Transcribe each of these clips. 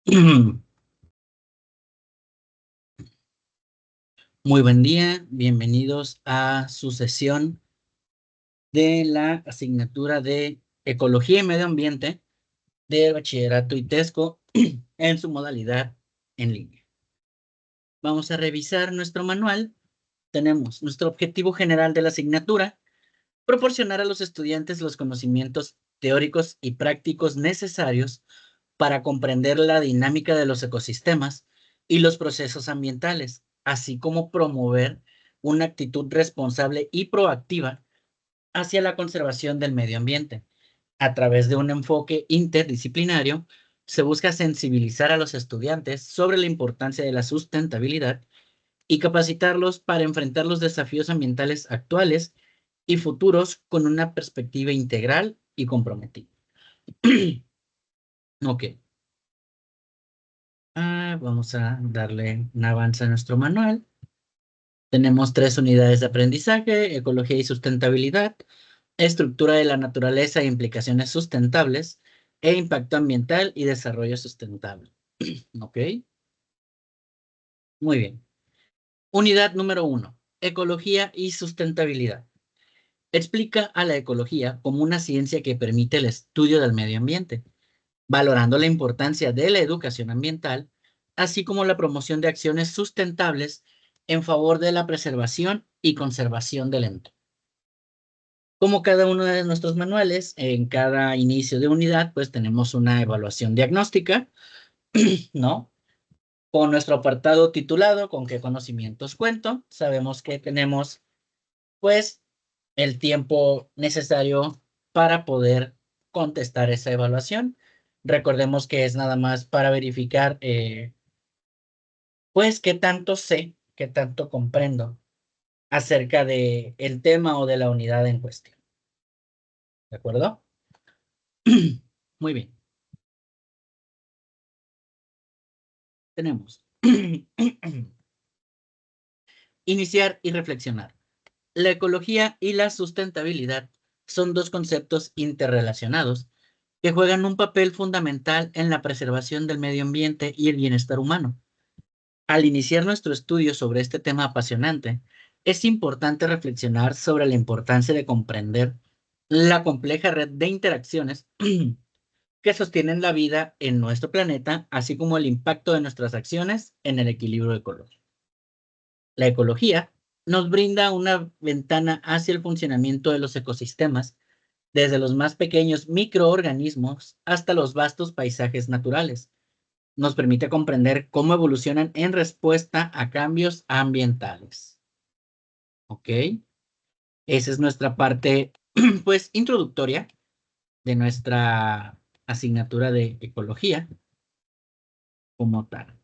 Muy buen día, bienvenidos a su sesión de la asignatura de Ecología y Medio Ambiente del Bachillerato ITESCO en su modalidad en línea. Vamos a revisar nuestro manual. Tenemos nuestro objetivo general de la asignatura: proporcionar a los estudiantes los conocimientos teóricos y prácticos necesarios para comprender la dinámica de los ecosistemas y los procesos ambientales, así como promover una actitud responsable y proactiva hacia la conservación del medio ambiente. A través de un enfoque interdisciplinario, se busca sensibilizar a los estudiantes sobre la importancia de la sustentabilidad y capacitarlos para enfrentar los desafíos ambientales actuales y futuros con una perspectiva integral y comprometida. Ok. Vamos a darle un avance a nuestro manual. Tenemos 3 unidades de aprendizaje: ecología y sustentabilidad, estructura de la naturaleza e implicaciones sustentables, e impacto ambiental y desarrollo sustentable. ¿Ok? Muy bien. Unidad número 1. Ecología y sustentabilidad. Explica a la ecología como una ciencia que permite el estudio del medio ambiente, valorando la importancia de la educación ambiental, así como la promoción de acciones sustentables en favor de la preservación y conservación del entorno. Como cada uno de nuestros manuales, en cada inicio de unidad, pues tenemos una evaluación diagnóstica, ¿no? Con nuestro apartado titulado ¿Con qué conocimientos cuento? Sabemos que tenemos, pues, el tiempo necesario para poder contestar esa evaluación. Recordemos que es nada más para verificar, pues, qué tanto sé, qué tanto comprendo acerca de el tema o de la unidad en cuestión. ¿De acuerdo? Muy bien. Tenemos iniciar y reflexionar. La ecología y la sustentabilidad son dos conceptos interrelacionados que juegan un papel fundamental en la preservación del medio ambiente y el bienestar humano. Al iniciar nuestro estudio sobre este tema apasionante, es importante reflexionar sobre la importancia de comprender la compleja red de interacciones que sostienen la vida en nuestro planeta, así como el impacto de nuestras acciones en el equilibrio ecológico. La ecología nos brinda una ventana hacia el funcionamiento de los ecosistemas, desde los más pequeños microorganismos hasta los vastos paisajes naturales. Nos permite comprender cómo evolucionan en respuesta a cambios ambientales. ¿Ok? Esa es nuestra parte, pues, introductoria de nuestra asignatura de ecología como tal.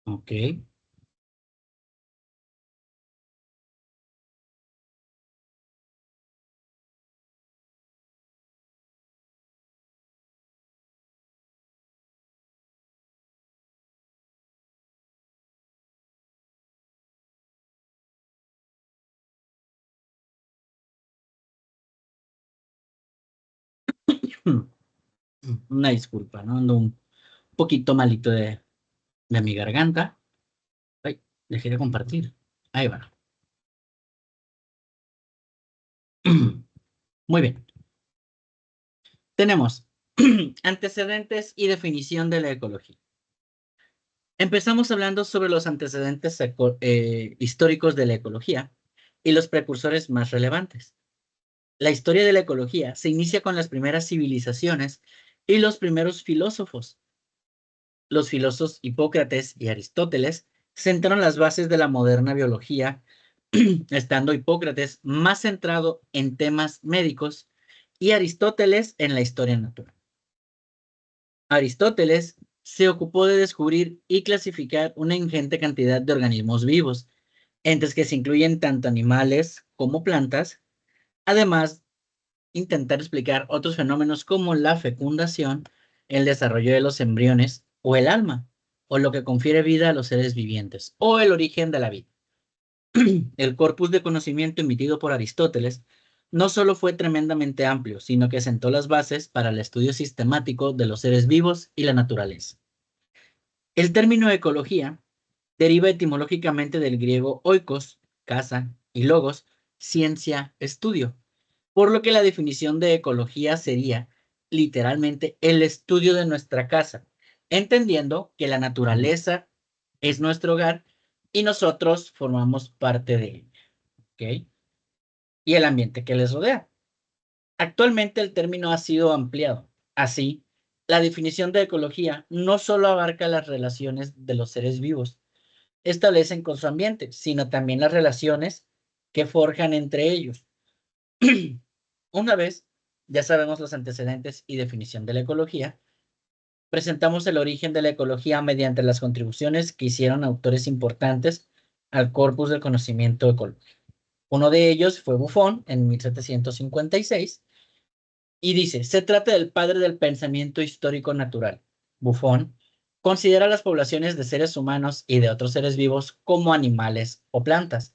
¿Ok? Una disculpa, ¿no? Ando un poquito malito de mi garganta. Ay, dejé de compartir. Ahí va. Muy bien. Tenemos antecedentes y definición de la ecología. Empezamos hablando sobre los antecedentes históricos de la ecología y los precursores más relevantes. La historia de la ecología se inicia con las primeras civilizaciones y los primeros filósofos. Los filósofos Hipócrates y Aristóteles sentaron las bases de la moderna biología, estando Hipócrates más centrado en temas médicos y Aristóteles en la historia natural. Aristóteles se ocupó de descubrir y clasificar una ingente cantidad de organismos vivos, entre los que se incluyen tanto animales como plantas, además intentar explicar otros fenómenos como la fecundación, el desarrollo de los embriones o el alma, o lo que confiere vida a los seres vivientes, o el origen de la vida. El corpus de conocimiento emitido por Aristóteles no solo fue tremendamente amplio, sino que sentó las bases para el estudio sistemático de los seres vivos y la naturaleza. El término ecología deriva etimológicamente del griego oikos, casa, y logos, ciencia, estudio, por lo que la definición de ecología sería literalmente el estudio de nuestra casa, entendiendo que la naturaleza es nuestro hogar y nosotros formamos parte de él, ¿ok? Y el ambiente que les rodea. Actualmente el término ha sido ampliado. Así, la definición de ecología no solo abarca las relaciones de los seres vivos establecen con su ambiente, sino también las relaciones que forjan entre ellos. Una vez ya sabemos los antecedentes y definición de la ecología, presentamos el origen de la ecología mediante las contribuciones que hicieron autores importantes al corpus del conocimiento ecológico. Uno de ellos fue Buffon en 1756 y dice, se trata del padre del pensamiento histórico natural. Buffon considera las poblaciones de seres humanos y de otros seres vivos como animales o plantas,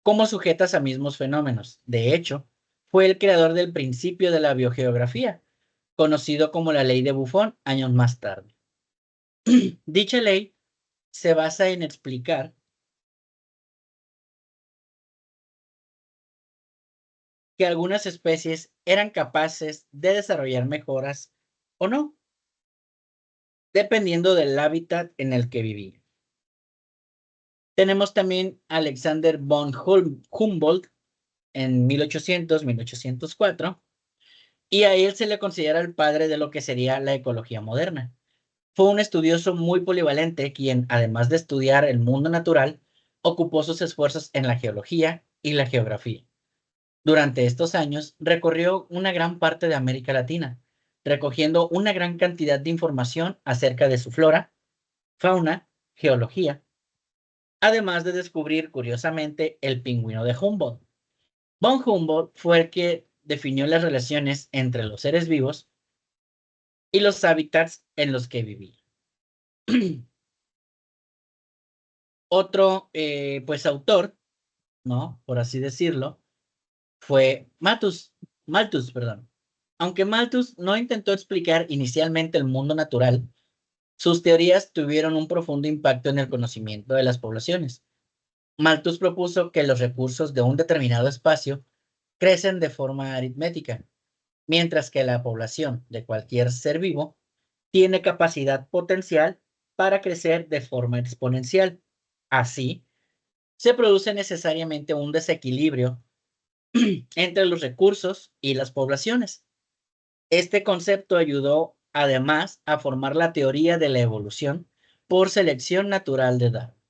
como sujetas a mismos fenómenos. De hecho, fue el creador del principio de la biogeografía, conocido como la ley de Buffon años más tarde. Dicha ley se basa en explicar que algunas especies eran capaces de desarrollar mejoras o no, dependiendo del hábitat en el que vivían. Tenemos también a Alexander von Humboldt en 1800-1804, y a él se le considera el padre de lo que sería la ecología moderna. Fue un estudioso muy polivalente quien, además de estudiar el mundo natural, ocupó sus esfuerzos en la geología y la geografía. Durante estos años recorrió una gran parte de América Latina, recogiendo una gran cantidad de información acerca de su flora, fauna, geología, además de descubrir curiosamente el pingüino de Humboldt. Von Humboldt fue el que definió las relaciones entre los seres vivos y los hábitats en los que vivían. Otro, pues, autor, ¿no? Por así decirlo, fue Malthus, perdón. Aunque Malthus no intentó explicar inicialmente el mundo natural, sus teorías tuvieron un profundo impacto en el conocimiento de las poblaciones. Malthus propuso que los recursos de un determinado espacio crecen de forma aritmética, mientras que la población de cualquier ser vivo tiene capacidad potencial para crecer de forma exponencial. Así, se produce necesariamente un desequilibrio entre los recursos y las poblaciones. Este concepto ayudó además a formar la teoría de la evolución por selección natural de Darwin.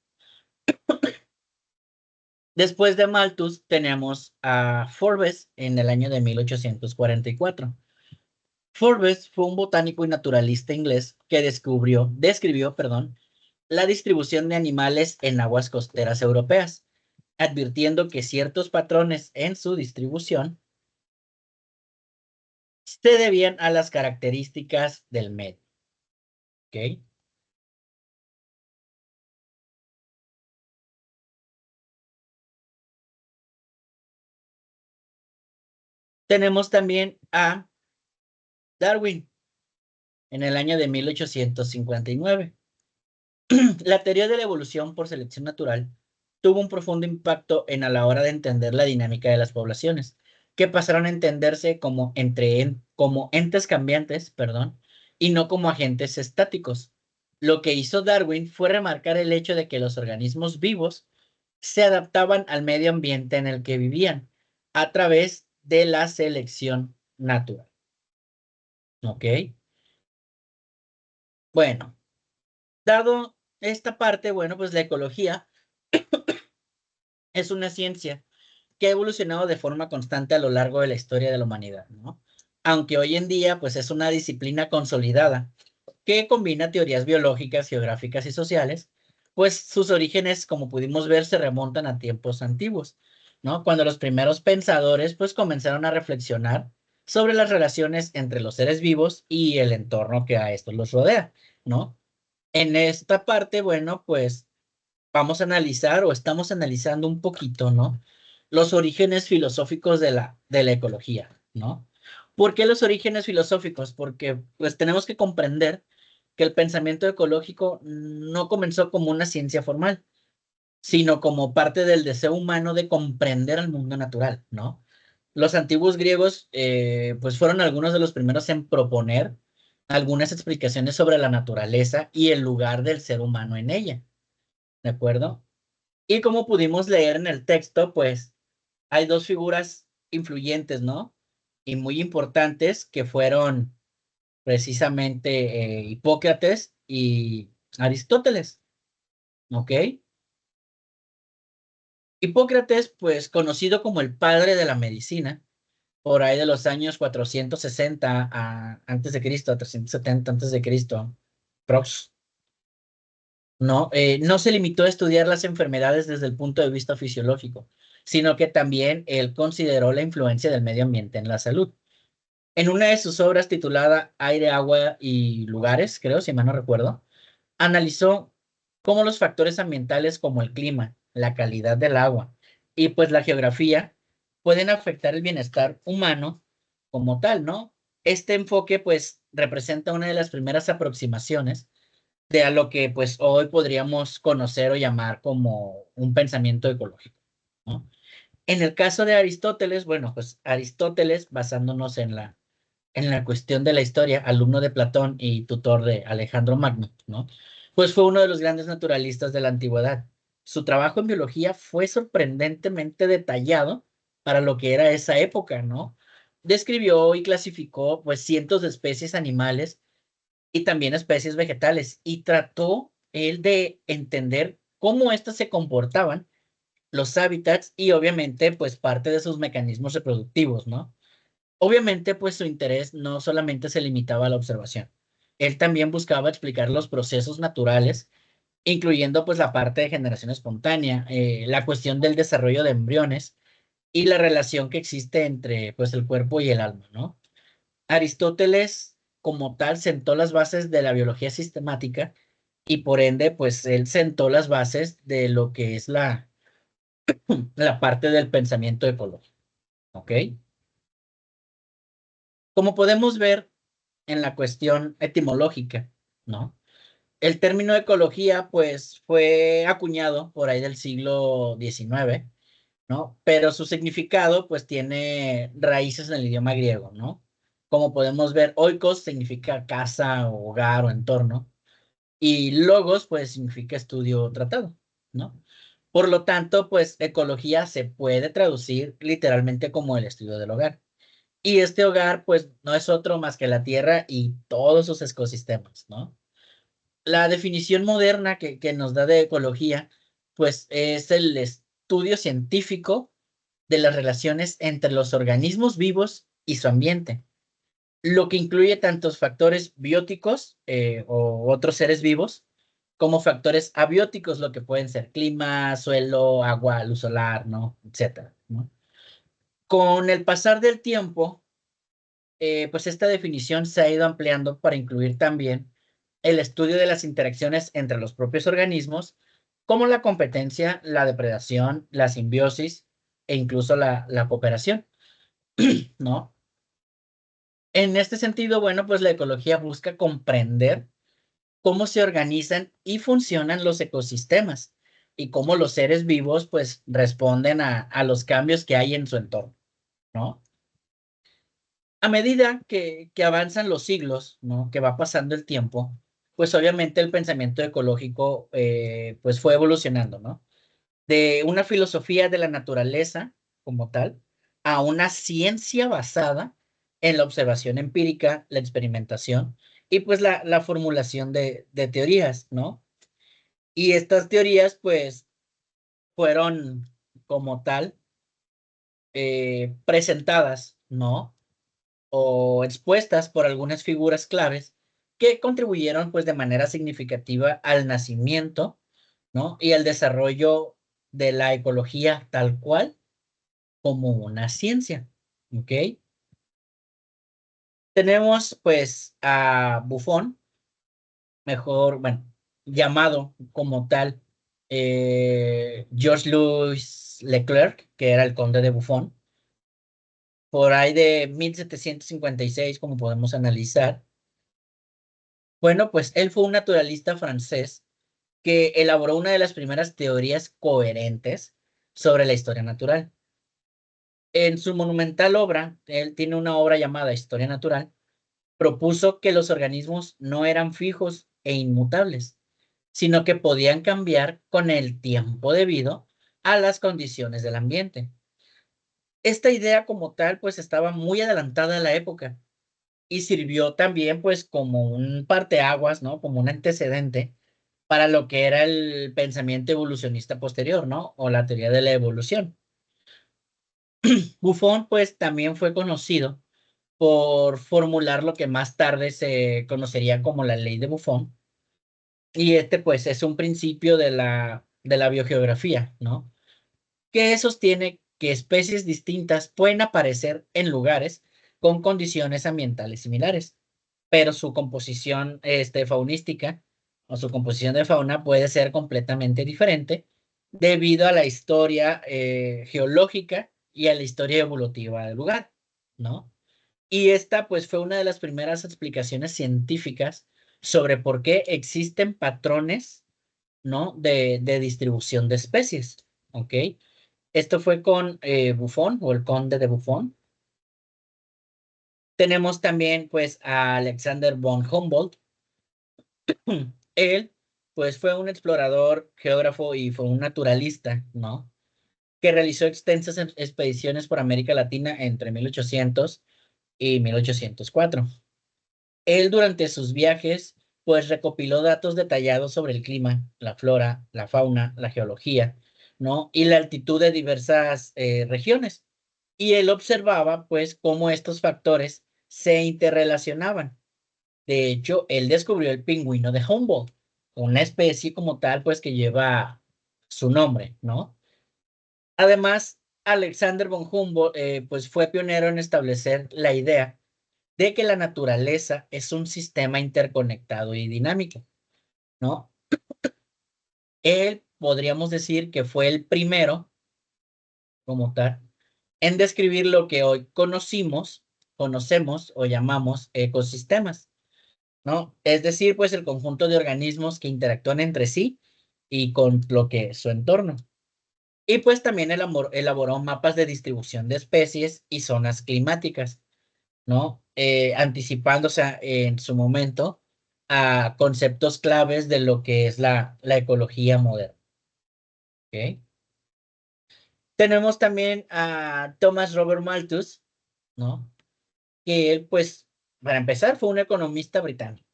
Después de Malthus tenemos a Forbes en el año de 1844. Forbes fue un botánico y naturalista inglés que describió, la distribución de animales en aguas costeras europeas, advirtiendo que ciertos patrones en su distribución se debían a las características del medio. ¿Ok? Tenemos también a Darwin en el año de 1859. La teoría de la evolución por selección natural tuvo un profundo impacto a la hora de entender la dinámica de las poblaciones, que pasaron a entenderse como entes cambiantes, y no como agentes estáticos. Lo que hizo Darwin fue remarcar el hecho de que los organismos vivos se adaptaban al medio ambiente en el que vivían a través de la selección natural. ¿Ok? Bueno, dado esta parte, bueno, pues la ecología es una ciencia que ha evolucionado de forma constante a lo largo de la historia de la humanidad, ¿no? Aunque hoy en día, pues es una disciplina consolidada que combina teorías biológicas, geográficas y sociales, pues sus orígenes, como pudimos ver, se remontan a tiempos antiguos, ¿no? Cuando los primeros pensadores, pues comenzaron a reflexionar sobre las relaciones entre los seres vivos y el entorno que a estos los rodea, ¿no? En esta parte, bueno, pues vamos a analizar o estamos analizando un poquito, ¿no? Los orígenes filosóficos de la ecología, ¿no? ¿Por qué los orígenes filosóficos? Porque pues tenemos que comprender que el pensamiento ecológico no comenzó como una ciencia formal, sino como parte del deseo humano de comprender el mundo natural, ¿no? Los antiguos griegos, pues fueron algunos de los primeros en proponer algunas explicaciones sobre la naturaleza y el lugar del ser humano en ella, ¿de acuerdo? Y como pudimos leer en el texto, pues hay dos figuras influyentes, ¿no? Y muy importantes que fueron precisamente Hipócrates y Aristóteles, ¿ok? Hipócrates, pues conocido como el padre de la medicina, por ahí de los años 460 antes de Cristo, a 370 antes de Cristo, prox, ¿no? No se limitó a estudiar las enfermedades desde el punto de vista fisiológico, sino que también él consideró la influencia del medio ambiente en la salud. En una de sus obras titulada Aire, Agua y Lugares, creo, si mal no recuerdo, analizó cómo los factores ambientales como el clima, la calidad del agua y pues la geografía pueden afectar el bienestar humano como tal, ¿no? Este enfoque pues representa una de las primeras aproximaciones de a lo que pues hoy podríamos conocer o llamar como un pensamiento ecológico, ¿no? En el caso de Aristóteles, bueno, pues Aristóteles, basándonos en la cuestión de la historia, alumno de Platón y tutor de Alejandro Magno, ¿no? Pues fue uno de los grandes naturalistas de la antigüedad. Su trabajo en biología fue sorprendentemente detallado para lo que era esa época, ¿no? Describió y clasificó pues cientos de especies animales y también especies vegetales y trató él de entender cómo éstas se comportaban, los hábitats y obviamente pues parte de sus mecanismos reproductivos, ¿no? Obviamente, pues su interés no solamente se limitaba a la observación. Él también buscaba explicar los procesos naturales, incluyendo pues la parte de generación espontánea, la cuestión del desarrollo de embriones y la relación que existe entre pues el cuerpo y el alma, ¿no? Aristóteles como tal sentó las bases de la biología sistemática y por ende pues él sentó las bases de lo que es la parte del pensamiento ecológico, ¿ok? Como podemos ver, en la cuestión etimológica, ¿no? El término ecología, pues, fue acuñado por ahí del siglo XIX, ¿no? Pero su significado, pues, tiene raíces en el idioma griego, ¿no? Como podemos ver, oikos significa casa, o hogar o entorno, y logos, pues, significa estudio o tratado, ¿no? Por lo tanto, pues, ecología se puede traducir literalmente como el estudio del hogar. Y este hogar, pues, no es otro más que la Tierra y todos sus ecosistemas, ¿no? La definición moderna que nos da de ecología, pues, es el estudio científico de las relaciones entre los organismos vivos y su ambiente, lo que incluye tantos factores bióticos o otros seres vivos, como factores abióticos, lo que pueden ser clima, suelo, agua, luz solar, ¿no? Etcétera, ¿no? Con el pasar del tiempo, pues esta definición se ha ido ampliando para incluir también el estudio de las interacciones entre los propios organismos, como la competencia, la depredación, la simbiosis e incluso la cooperación, ¿no? En este sentido, bueno, pues la ecología busca comprender cómo se organizan y funcionan los ecosistemas y cómo los seres vivos, pues, responden a los cambios que hay en su entorno, ¿no? A medida que avanzan los siglos, ¿no? Que va pasando el tiempo, pues obviamente el pensamiento ecológico pues fue evolucionando, ¿no? De una filosofía de la naturaleza como tal a una ciencia basada en la observación empírica, la experimentación y pues la formulación de teorías, ¿no? Y estas teorías pues fueron como tal presentadas, ¿no? O expuestas por algunas figuras claves que contribuyeron pues de manera significativa al nacimiento, ¿no? Y al desarrollo de la ecología tal cual como una ciencia, ¿ok? Tenemos pues a Buffon, mejor, bueno, llamado como tal Georges-Louis Leclerc, que era el conde de Buffon, por ahí de 1756, como podemos analizar. Bueno, pues él fue un naturalista francés que elaboró una de las primeras teorías coherentes sobre la historia natural. En su monumental obra, él tiene una obra llamada Historia Natural, propuso que los organismos no eran fijos e inmutables, sino que podían cambiar con el tiempo debido a las condiciones del ambiente. Esta idea como tal, pues estaba muy adelantada a la época y sirvió también pues como un parteaguas, ¿no? Como un antecedente para lo que era el pensamiento evolucionista posterior, ¿no? O la teoría de la evolución. Buffon pues también fue conocido por formular lo que más tarde se conocería como la ley de Buffon. Y este pues es un principio de la biogeografía, ¿no? Que sostiene que especies distintas pueden aparecer en lugares con condiciones ambientales similares, pero su composición faunística o su composición de fauna puede ser completamente diferente debido a la historia geológica y a la historia evolutiva del lugar, ¿no? Y esta pues fue una de las primeras explicaciones científicas sobre por qué existen patrones, ¿no? De distribución de especies, ¿ok? Esto fue con Buffon o el conde de Buffon. Tenemos también pues a Alexander von Humboldt. Él pues fue un explorador, geógrafo y fue un naturalista, ¿no? Que realizó extensas expediciones por América Latina entre 1800 y 1804. Él durante sus viajes pues recopiló datos detallados sobre el clima, la flora, la fauna, la geología, ¿no? Y la altitud de diversas regiones. Y él observaba pues cómo estos factores se interrelacionaban. De hecho, él descubrió el pingüino de Humboldt, una especie como tal pues que lleva su nombre, ¿no? Además, Alexander von Humboldt pues fue pionero en establecer la idea de que la naturaleza es un sistema interconectado y dinámico, ¿no? Él podríamos decir que fue el primero, como tal, en describir lo que hoy conocemos o llamamos ecosistemas, ¿no? Es decir, pues el conjunto de organismos que interactúan entre sí y con lo que es su entorno. Y pues también elaboró mapas de distribución de especies y zonas climáticas, ¿no? Anticipándose en su momento a conceptos claves de lo que es la ecología moderna. ¿Ok? Tenemos también a Thomas Robert Malthus, ¿no? Que él, pues, para empezar, fue un economista británico,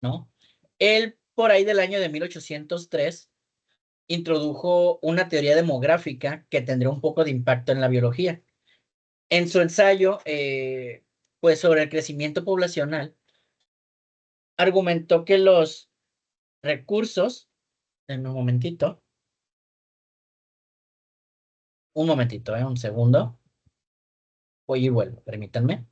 ¿no? Él, por ahí del año de 1803, introdujo una teoría demográfica que tendría un poco de impacto en la biología. En su ensayo, pues, sobre el crecimiento poblacional, argumentó que los recursos, en un momentito, un segundo, voy y vuelvo, permítanme.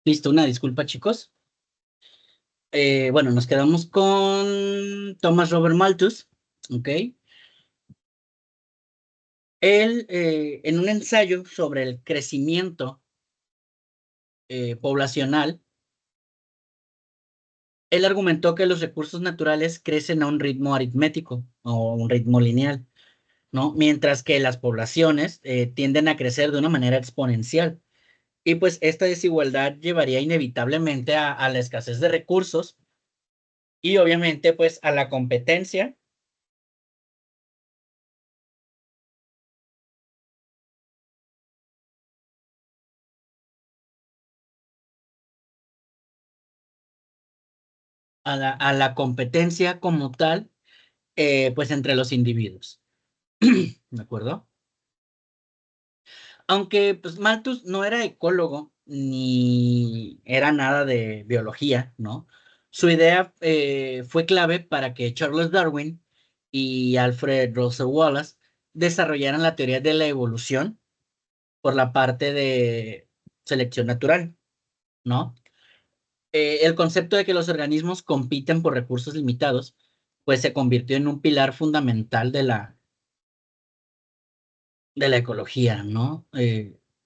Listo, una disculpa, chicos. Bueno, nos quedamos con Thomas Robert Malthus, ¿ok? Él, en un ensayo sobre el crecimiento poblacional, él argumentó que los recursos naturales crecen a un ritmo aritmético o un ritmo lineal, ¿no? Mientras que las poblaciones tienden a crecer de una manera exponencial. Y pues esta desigualdad llevaría inevitablemente a la escasez de recursos y obviamente pues a la competencia, a la competencia como tal, pues entre los individuos. ¿De acuerdo? Aunque pues Malthus no era ecólogo ni era nada de biología, ¿no? Su idea fue clave para que Charles Darwin y Alfred Russel Wallace desarrollaran la teoría de la evolución por la parte de selección natural, ¿no? El concepto de que los organismos compiten por recursos limitados, pues se convirtió en un pilar fundamental de la ecología, ¿no?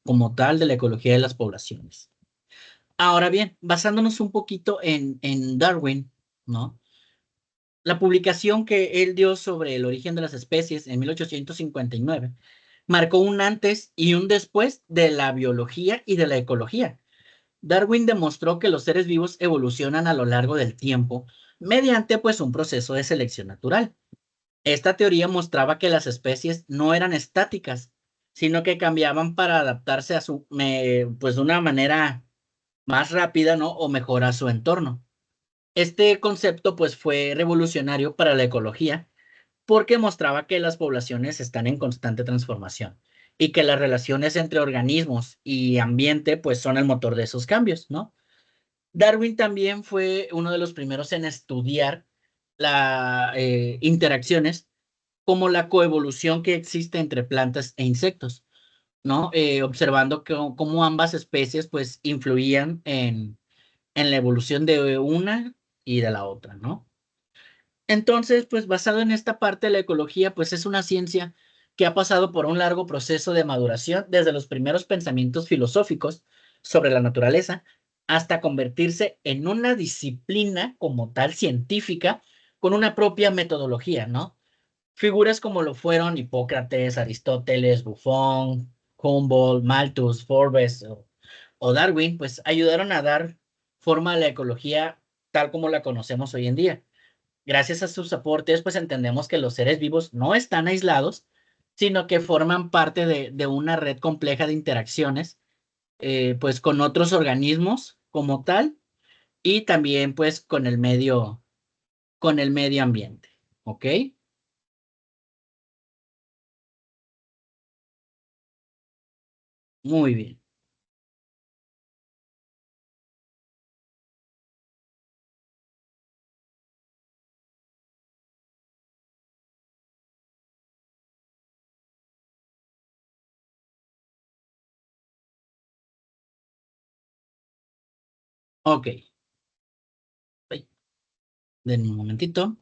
Como tal, de la ecología de las poblaciones. Ahora bien, basándonos un poquito en Darwin, ¿no? La publicación que él dio sobre el origen de las especies en 1859 marcó un antes y un después de la biología y de la ecología. Darwin demostró que los seres vivos evolucionan a lo largo del tiempo mediante pues un proceso de selección natural. Esta teoría mostraba que las especies no eran estáticas, sino que cambiaban para adaptarse a pues de una manera más rápida, ¿no? O mejor a su entorno. Este concepto pues fue revolucionario para la ecología porque mostraba que las poblaciones están en constante transformación y que las relaciones entre organismos y ambiente pues son el motor de esos cambios, ¿no? Darwin también fue uno de los primeros en estudiar las interacciones como la coevolución que existe entre plantas e insectos, ¿no? Observando cómo ambas especies pues influían en la evolución de una y de la otra, ¿no? Entonces, pues basado en esta parte de la ecología, pues es una ciencia que ha pasado por un largo proceso de maduración desde los primeros pensamientos filosóficos sobre la naturaleza hasta convertirse en una disciplina como tal científica con una propia metodología, ¿no? Figuras como lo fueron Hipócrates, Aristóteles, Buffon, Humboldt, Malthus, Forbes o Darwin, pues ayudaron a dar forma a la ecología tal como la conocemos hoy en día. Gracias a sus aportes, pues entendemos que los seres vivos no están aislados, sino que forman parte de una red compleja de interacciones, pues con otros organismos como tal y también pues con el medio ambiente. ¿Ok? Muy bien. Ok. Ay, denme un momentito.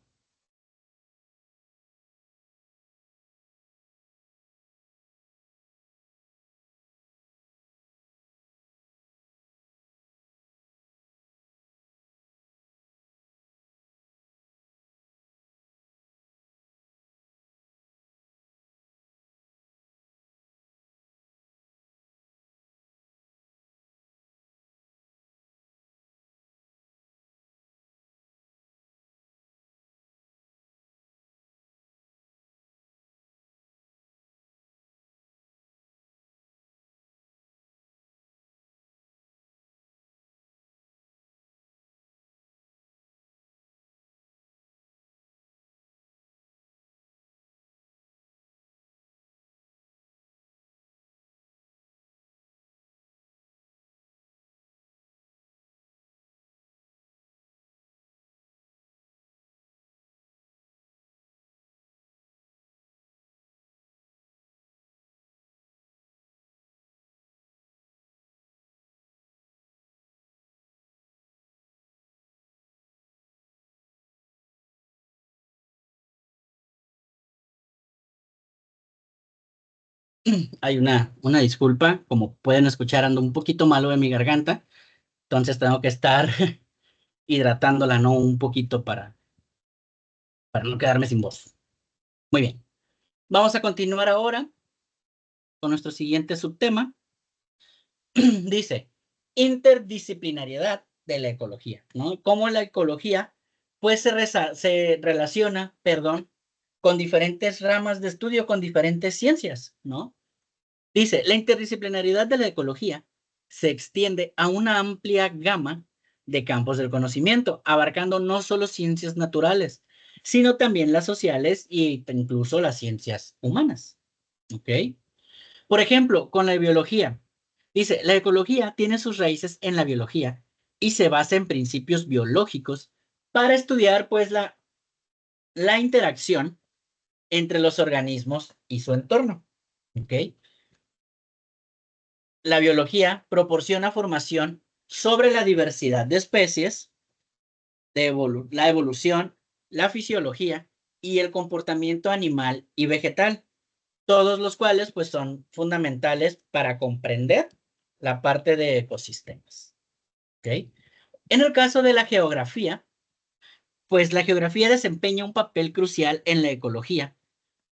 Hay una disculpa, como pueden escuchar, ando un poquito malo de mi garganta, entonces tengo que estar hidratándola, ¿no? Un poquito para no quedarme sin voz. Muy bien. Vamos a continuar ahora con nuestro siguiente subtema. Dice, interdisciplinariedad de la ecología, ¿no? Cómo la ecología, pues, se relaciona, perdón, con diferentes ramas de estudio, con diferentes ciencias, ¿no? Dice, la interdisciplinariedad de la ecología se extiende a una amplia gama de campos del conocimiento, abarcando no solo ciencias naturales, sino también las sociales e incluso las ciencias humanas. ¿Ok? Por ejemplo, con la biología. Dice, la ecología tiene sus raíces en la biología y se basa en principios biológicos para estudiar, pues, la interacción entre los organismos y su entorno. ¿Ok? La biología proporciona formación sobre la diversidad de especies, la evolución, la fisiología y el comportamiento animal y vegetal, todos los cuales pues son fundamentales para comprender la parte de ecosistemas. ¿Okay? En el caso de la geografía, pues la geografía desempeña un papel crucial en la ecología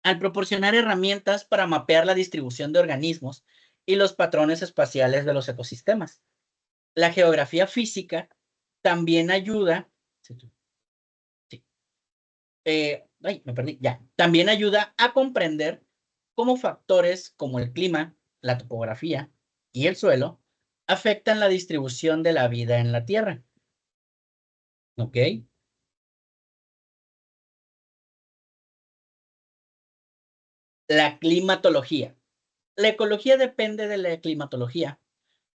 al proporcionar herramientas para mapear la distribución de organismos y los patrones espaciales de los ecosistemas. La geografía física también ayuda, sí, sí, ay, me perdí, ya, también ayuda a comprender cómo factores como el clima, la topografía y el suelo afectan la distribución de la vida en la Tierra. ¿Ok? La climatología. La ecología depende de la climatología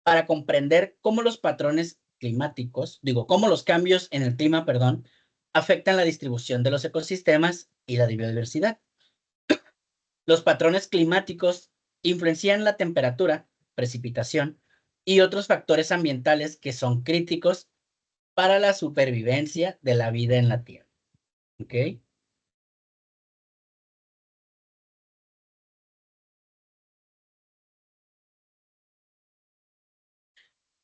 para comprender cómo los patrones climáticos, digo, cómo los cambios en el clima, perdón, afectan la distribución de los ecosistemas y la biodiversidad. Los patrones climáticos influencian la temperatura, precipitación y otros factores ambientales que son críticos para la supervivencia de la vida en la Tierra. ¿Ok?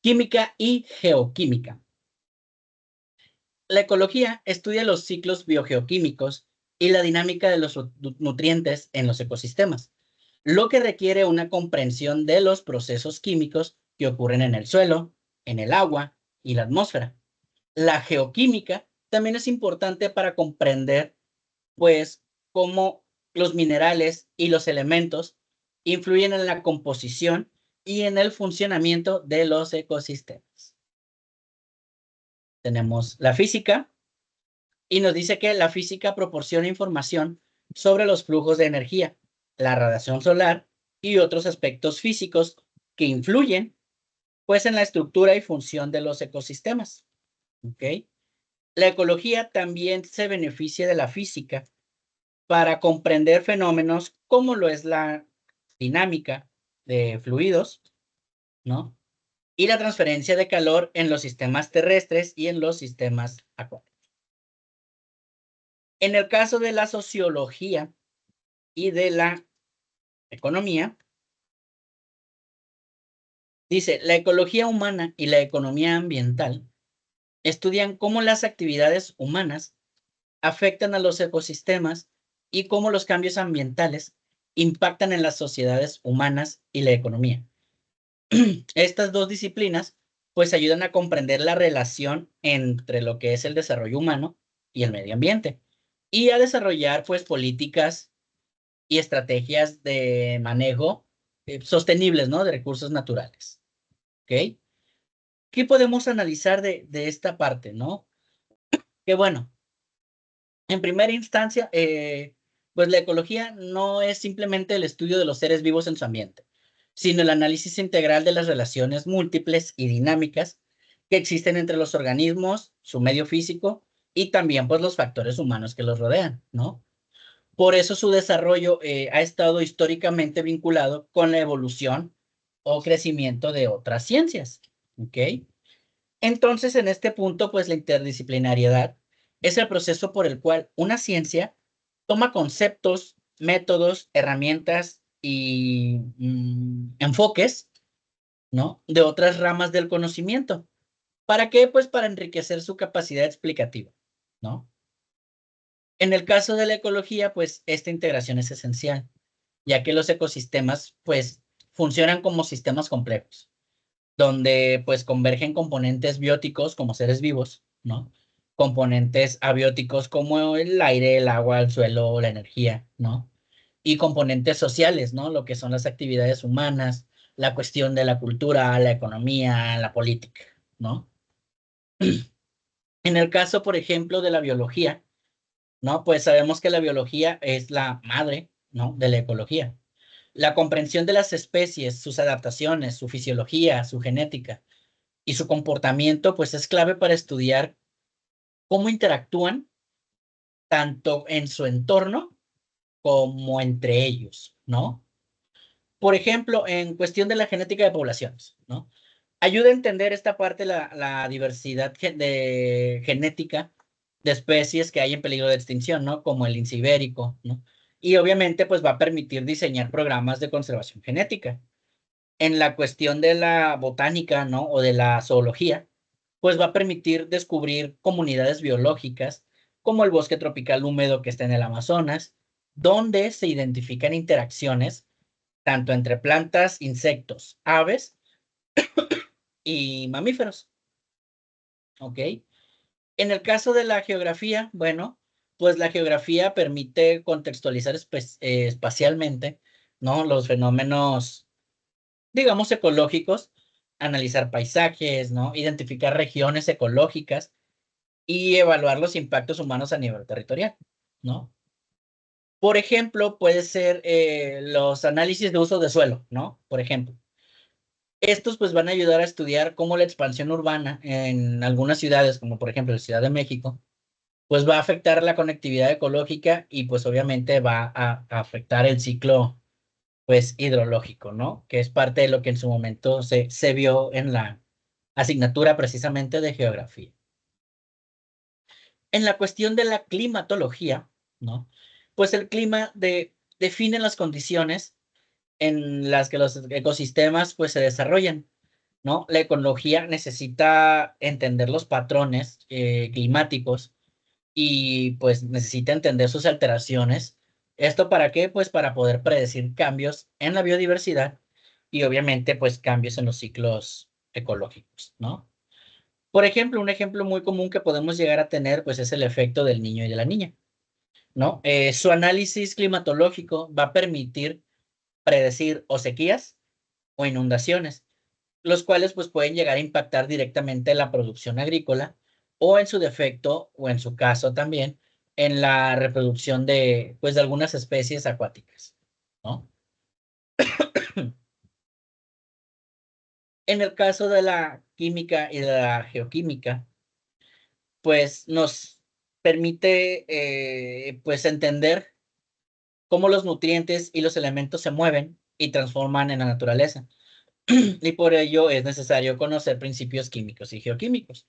Química y geoquímica. La ecología estudia los ciclos biogeoquímicos y la dinámica de los nutrientes en los ecosistemas, lo que requiere una comprensión de los procesos químicos que ocurren en el suelo, en el agua y la atmósfera. La geoquímica también es importante para comprender, pues, cómo los minerales y los elementos influyen en la composición y en el funcionamiento de los ecosistemas. Tenemos la física y nos dice que la física proporciona información sobre los flujos de energía, la radiación solar y otros aspectos físicos que influyen, pues, en la estructura y función de los ecosistemas. ¿Ok? La ecología también se beneficia de la física para comprender fenómenos como lo es la dinámica de fluidos, ¿no? Y la transferencia de calor en los sistemas terrestres y en los sistemas acuáticos. En el caso de la sociología y de la economía, dice, la ecología humana y la economía ambiental estudian cómo las actividades humanas afectan a los ecosistemas y cómo los cambios ambientales impactan en las sociedades humanas y la economía. Estas dos disciplinas pues ayudan a comprender la relación entre lo que es el desarrollo humano y el medio ambiente y a desarrollar pues políticas y estrategias de manejo sostenibles, ¿no? De recursos naturales. ¿Ok? ¿Qué podemos analizar de esta parte, no? Que bueno, en primera instancia, pues la ecología no es simplemente el estudio de los seres vivos en su ambiente, sino el análisis integral de las relaciones múltiples y dinámicas que existen entre los organismos, su medio físico y también pues los factores humanos que los rodean, ¿no? Por eso su desarrollo ha estado históricamente vinculado con la evolución o crecimiento de otras ciencias, ¿ok? Entonces, en este punto, pues la interdisciplinariedad es el proceso por el cual una ciencia toma conceptos, métodos, herramientas y enfoques, ¿no? De otras ramas del conocimiento. ¿Para qué? Pues para enriquecer su capacidad explicativa, ¿no? En el caso de la ecología, pues esta integración es esencial, ya que los ecosistemas, pues, funcionan como sistemas complejos, donde, pues, convergen componentes bióticos como seres vivos, ¿no? Componentes abióticos como el aire, el agua, el suelo, la energía, ¿no? Y componentes sociales, ¿no? Lo que son las actividades humanas, la cuestión de la cultura, la economía, la política, ¿no? En el caso, por ejemplo, de la biología, ¿no? Pues sabemos que la biología es la madre, ¿no? De la ecología. La comprensión de las especies, sus adaptaciones, su fisiología, su genética y su comportamiento, pues es clave para estudiar cómo interactúan tanto en su entorno como entre ellos, ¿no? Por ejemplo, en cuestión de la genética de poblaciones, ¿no? Ayuda a entender esta parte, la diversidad de genética de especies que hay en peligro de extinción, ¿no? Como el lince ibérico, ¿no? Y obviamente, pues va a permitir diseñar programas de conservación genética. En la cuestión de la botánica, ¿no? O de la zoología, pues va a permitir descubrir comunidades biológicas, como el bosque tropical húmedo que está en el Amazonas, donde se identifican interacciones tanto entre plantas, insectos, aves y mamíferos, ¿ok? En el caso de la geografía, bueno, pues la geografía permite contextualizar espacialmente, ¿no? Los fenómenos, digamos, ecológicos, analizar paisajes, ¿no? Identificar regiones ecológicas y evaluar los impactos humanos a nivel territorial, ¿no? Por ejemplo, puede ser los análisis de uso de suelo, ¿no? Por ejemplo. Estos pues van a ayudar a estudiar cómo la expansión urbana en algunas ciudades, como por ejemplo la Ciudad de México, pues va a afectar la conectividad ecológica y pues obviamente va a afectar el ciclo pues hidrológico, ¿no? Que es parte de lo que en su momento se vio en la asignatura precisamente de geografía. En la cuestión de la climatología, ¿no? Pues el clima define las condiciones en las que los ecosistemas pues se desarrollan, ¿no? La ecología necesita entender los patrones climáticos y pues necesita entender sus alteraciones. ¿Esto para qué? Pues para poder predecir cambios en la biodiversidad y obviamente pues cambios en los ciclos ecológicos, ¿no? Por ejemplo, un ejemplo muy común que podemos llegar a tener pues es el efecto del niño y de la niña, ¿no? Su análisis climatológico va a permitir predecir o sequías o inundaciones, los cuales pues pueden llegar a impactar directamente la producción agrícola o en su defecto o en su caso también en la reproducción de pues de algunas especies acuáticas, ¿no? En el caso de la química y de la geoquímica, pues nos permite pues entender cómo los nutrientes y los elementos se mueven y transforman en la naturaleza. Y por ello es necesario conocer principios químicos y geoquímicos,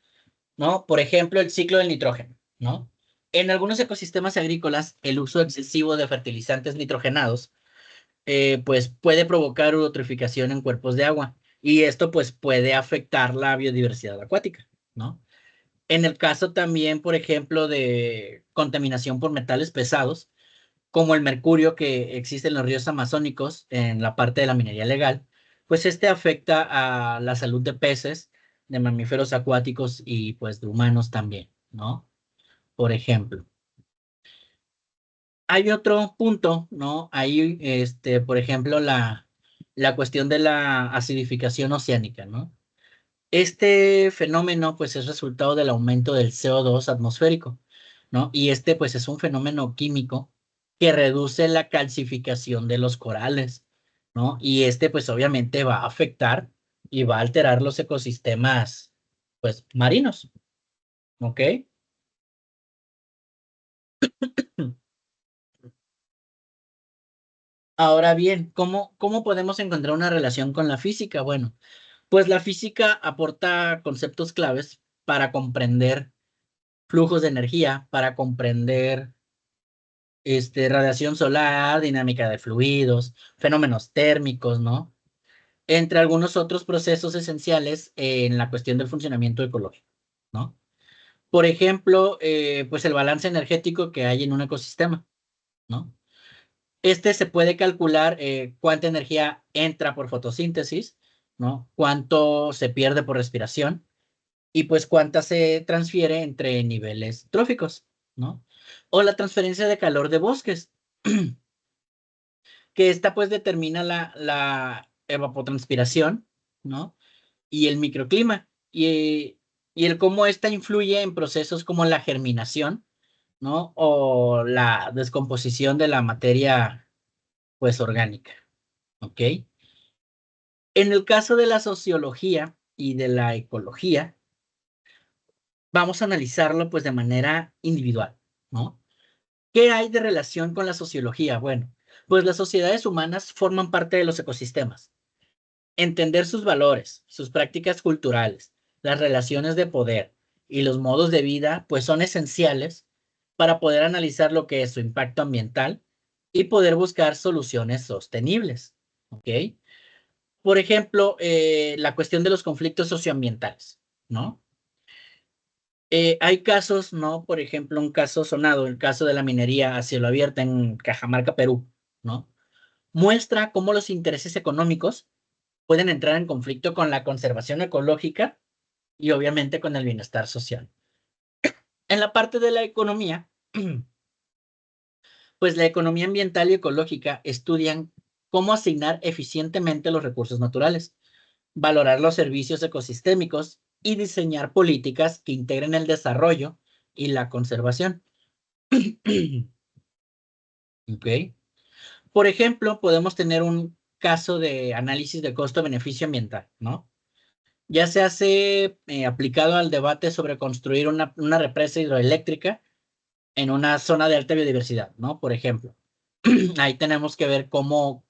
¿no? Por ejemplo, el ciclo del nitrógeno, ¿no? En algunos ecosistemas agrícolas, el uso excesivo de fertilizantes nitrogenados, pues puede provocar eutroficación en cuerpos de agua y esto pues puede afectar la biodiversidad acuática, ¿no? En el caso también, por ejemplo, de contaminación por metales pesados, como el mercurio que existe en los ríos amazónicos, en la parte de la minería legal, pues este afecta a la salud de peces, de mamíferos acuáticos y pues de humanos también, ¿no? Por ejemplo. Hay otro punto, ¿no? Ahí, por ejemplo, la cuestión de la acidificación oceánica, ¿no? Este fenómeno, pues, es resultado del aumento del CO2 atmosférico, ¿no? Y este, pues, es un fenómeno químico que reduce la calcificación de los corales, ¿no? Y este, pues, obviamente va a afectar y va a alterar los ecosistemas, pues, marinos, ¿ok? Ahora bien, ¿cómo podemos encontrar una relación con la física? Bueno, pues la física aporta conceptos claves para comprender flujos de energía, para comprender radiación solar, dinámica de fluidos, fenómenos térmicos, ¿no? Entre algunos otros procesos esenciales en la cuestión del funcionamiento ecológico, ¿no? Por ejemplo, pues el balance energético que hay en un ecosistema, ¿no? Se puede calcular cuánta energía entra por fotosíntesis, ¿no? Cuánto se pierde por respiración y pues cuánta se transfiere entre niveles tróficos, ¿no? O la transferencia de calor de bosques, que esta pues determina la evapotranspiración, ¿no? Y el microclima, y el cómo esta influye en procesos como la germinación, ¿no? O la descomposición de la materia pues orgánica, ¿ok? En el caso de la sociología y de la ecología, vamos a analizarlo pues de manera individual, ¿no? ¿Qué hay de relación con la sociología? Bueno, pues las sociedades humanas forman parte de los ecosistemas. Entender sus valores, sus prácticas culturales, las relaciones de poder y los modos de vida, pues son esenciales para poder analizar lo que es su impacto ambiental y poder buscar soluciones sostenibles, ¿ok? Por ejemplo, la cuestión de los conflictos socioambientales, ¿no? Hay casos, ¿no? Por ejemplo, un caso sonado, el caso de la minería a cielo abierto en Cajamarca, Perú, ¿no? Muestra cómo los intereses económicos pueden entrar en conflicto con la conservación ecológica y obviamente con el bienestar social. En la parte de la economía, pues la economía ambiental y ecológica estudian cómo asignar eficientemente los recursos naturales, valorar los servicios ecosistémicos y diseñar políticas que integren el desarrollo y la conservación. ¿Ok? Por ejemplo, podemos tener un caso de análisis de costo-beneficio ambiental, ¿no? Ya se hace aplicado al debate sobre construir una represa hidroeléctrica en una zona de alta biodiversidad, ¿no? Por ejemplo, ahí tenemos que ver cómo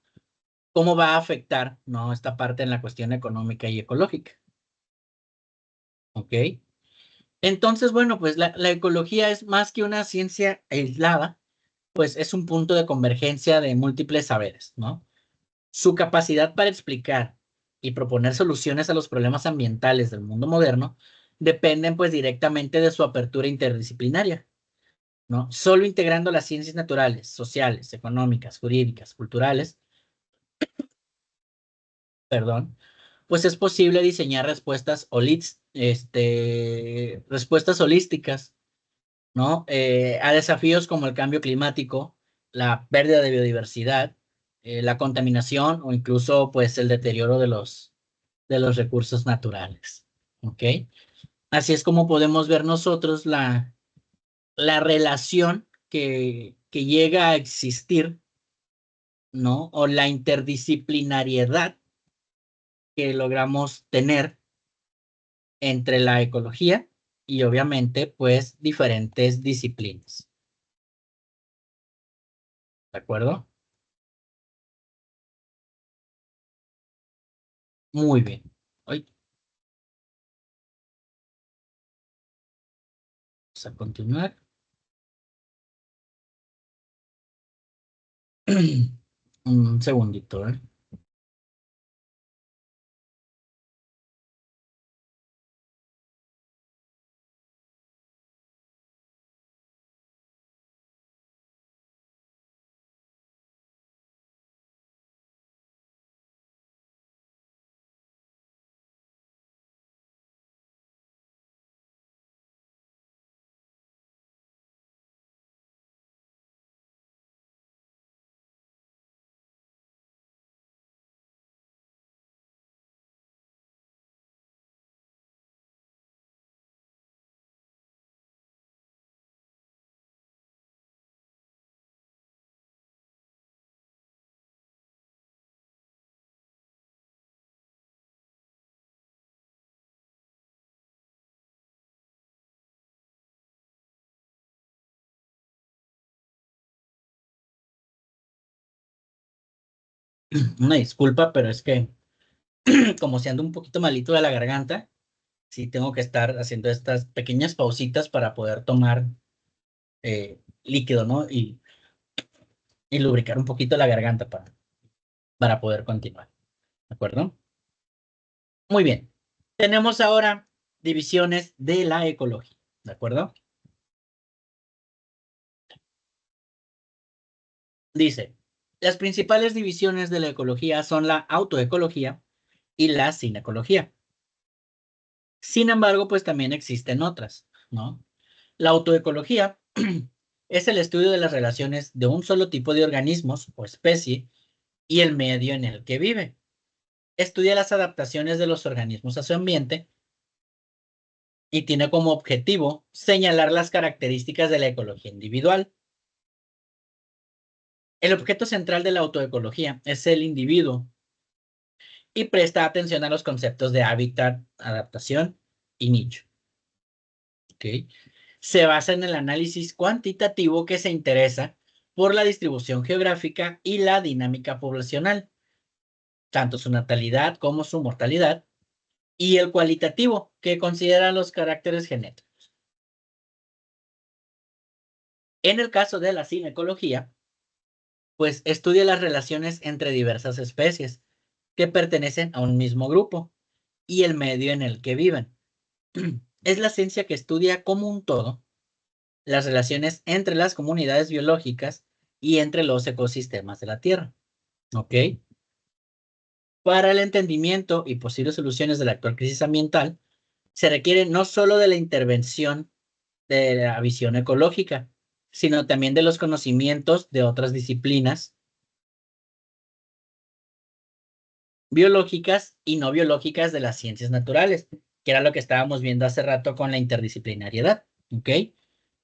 va a afectar, ¿no? Esta parte en la cuestión económica y ecológica, ¿ok? Entonces, bueno, pues la ecología es más que una ciencia aislada, pues es un punto de convergencia de múltiples saberes, ¿no? Su capacidad para explicar y proponer soluciones a los problemas ambientales del mundo moderno dependen pues directamente de su apertura interdisciplinaria, ¿no? Solo integrando las ciencias naturales, sociales, económicas, jurídicas, culturales, perdón, pues es posible diseñar respuestas holísticas, ¿no? A desafíos como el cambio climático, la pérdida de biodiversidad, la contaminación o incluso pues el deterioro de los recursos naturales, ¿ok? Así es como podemos ver nosotros la relación que llega a existir, ¿no? O la interdisciplinariedad que logramos tener entre la ecología y obviamente pues diferentes disciplinas, ¿de acuerdo? Muy bien. Hoy vamos a continuar. Un segundito, ¿eh? Una disculpa, pero es que como si ando un poquito malito de la garganta, sí tengo que estar haciendo estas pequeñas pausitas para poder tomar líquido, ¿no? y lubricar un poquito la garganta para poder continuar. ¿De acuerdo? Muy bien. Tenemos ahora divisiones de la ecología. ¿De acuerdo? Dice, las principales divisiones de la ecología son la autoecología y la sinecología. Sin embargo, pues también existen otras, ¿no? La autoecología es el estudio de las relaciones de un solo tipo de organismos o especie y el medio en el que vive. Estudia las adaptaciones de los organismos a su ambiente y tiene como objetivo señalar las características de la ecología individual. El objeto central de la autoecología es el individuo y presta atención a los conceptos de hábitat, adaptación y nicho. ¿Okay? Se basa en el análisis cuantitativo que se interesa por la distribución geográfica y la dinámica poblacional, tanto su natalidad como su mortalidad, y el cualitativo, que considera los caracteres genéticos. En el caso de la cinecología, pues estudia las relaciones entre diversas especies que pertenecen a un mismo grupo y el medio en el que viven. Es la ciencia que estudia como un todo las relaciones entre las comunidades biológicas y entre los ecosistemas de la Tierra. ¿Ok? Para el entendimiento y posibles soluciones de la actual crisis ambiental, se requiere no solo de la intervención de la visión ecológica, sino también de los conocimientos de otras disciplinas biológicas y no biológicas de las ciencias naturales, que era lo que estábamos viendo hace rato con la interdisciplinariedad. ¿Ok?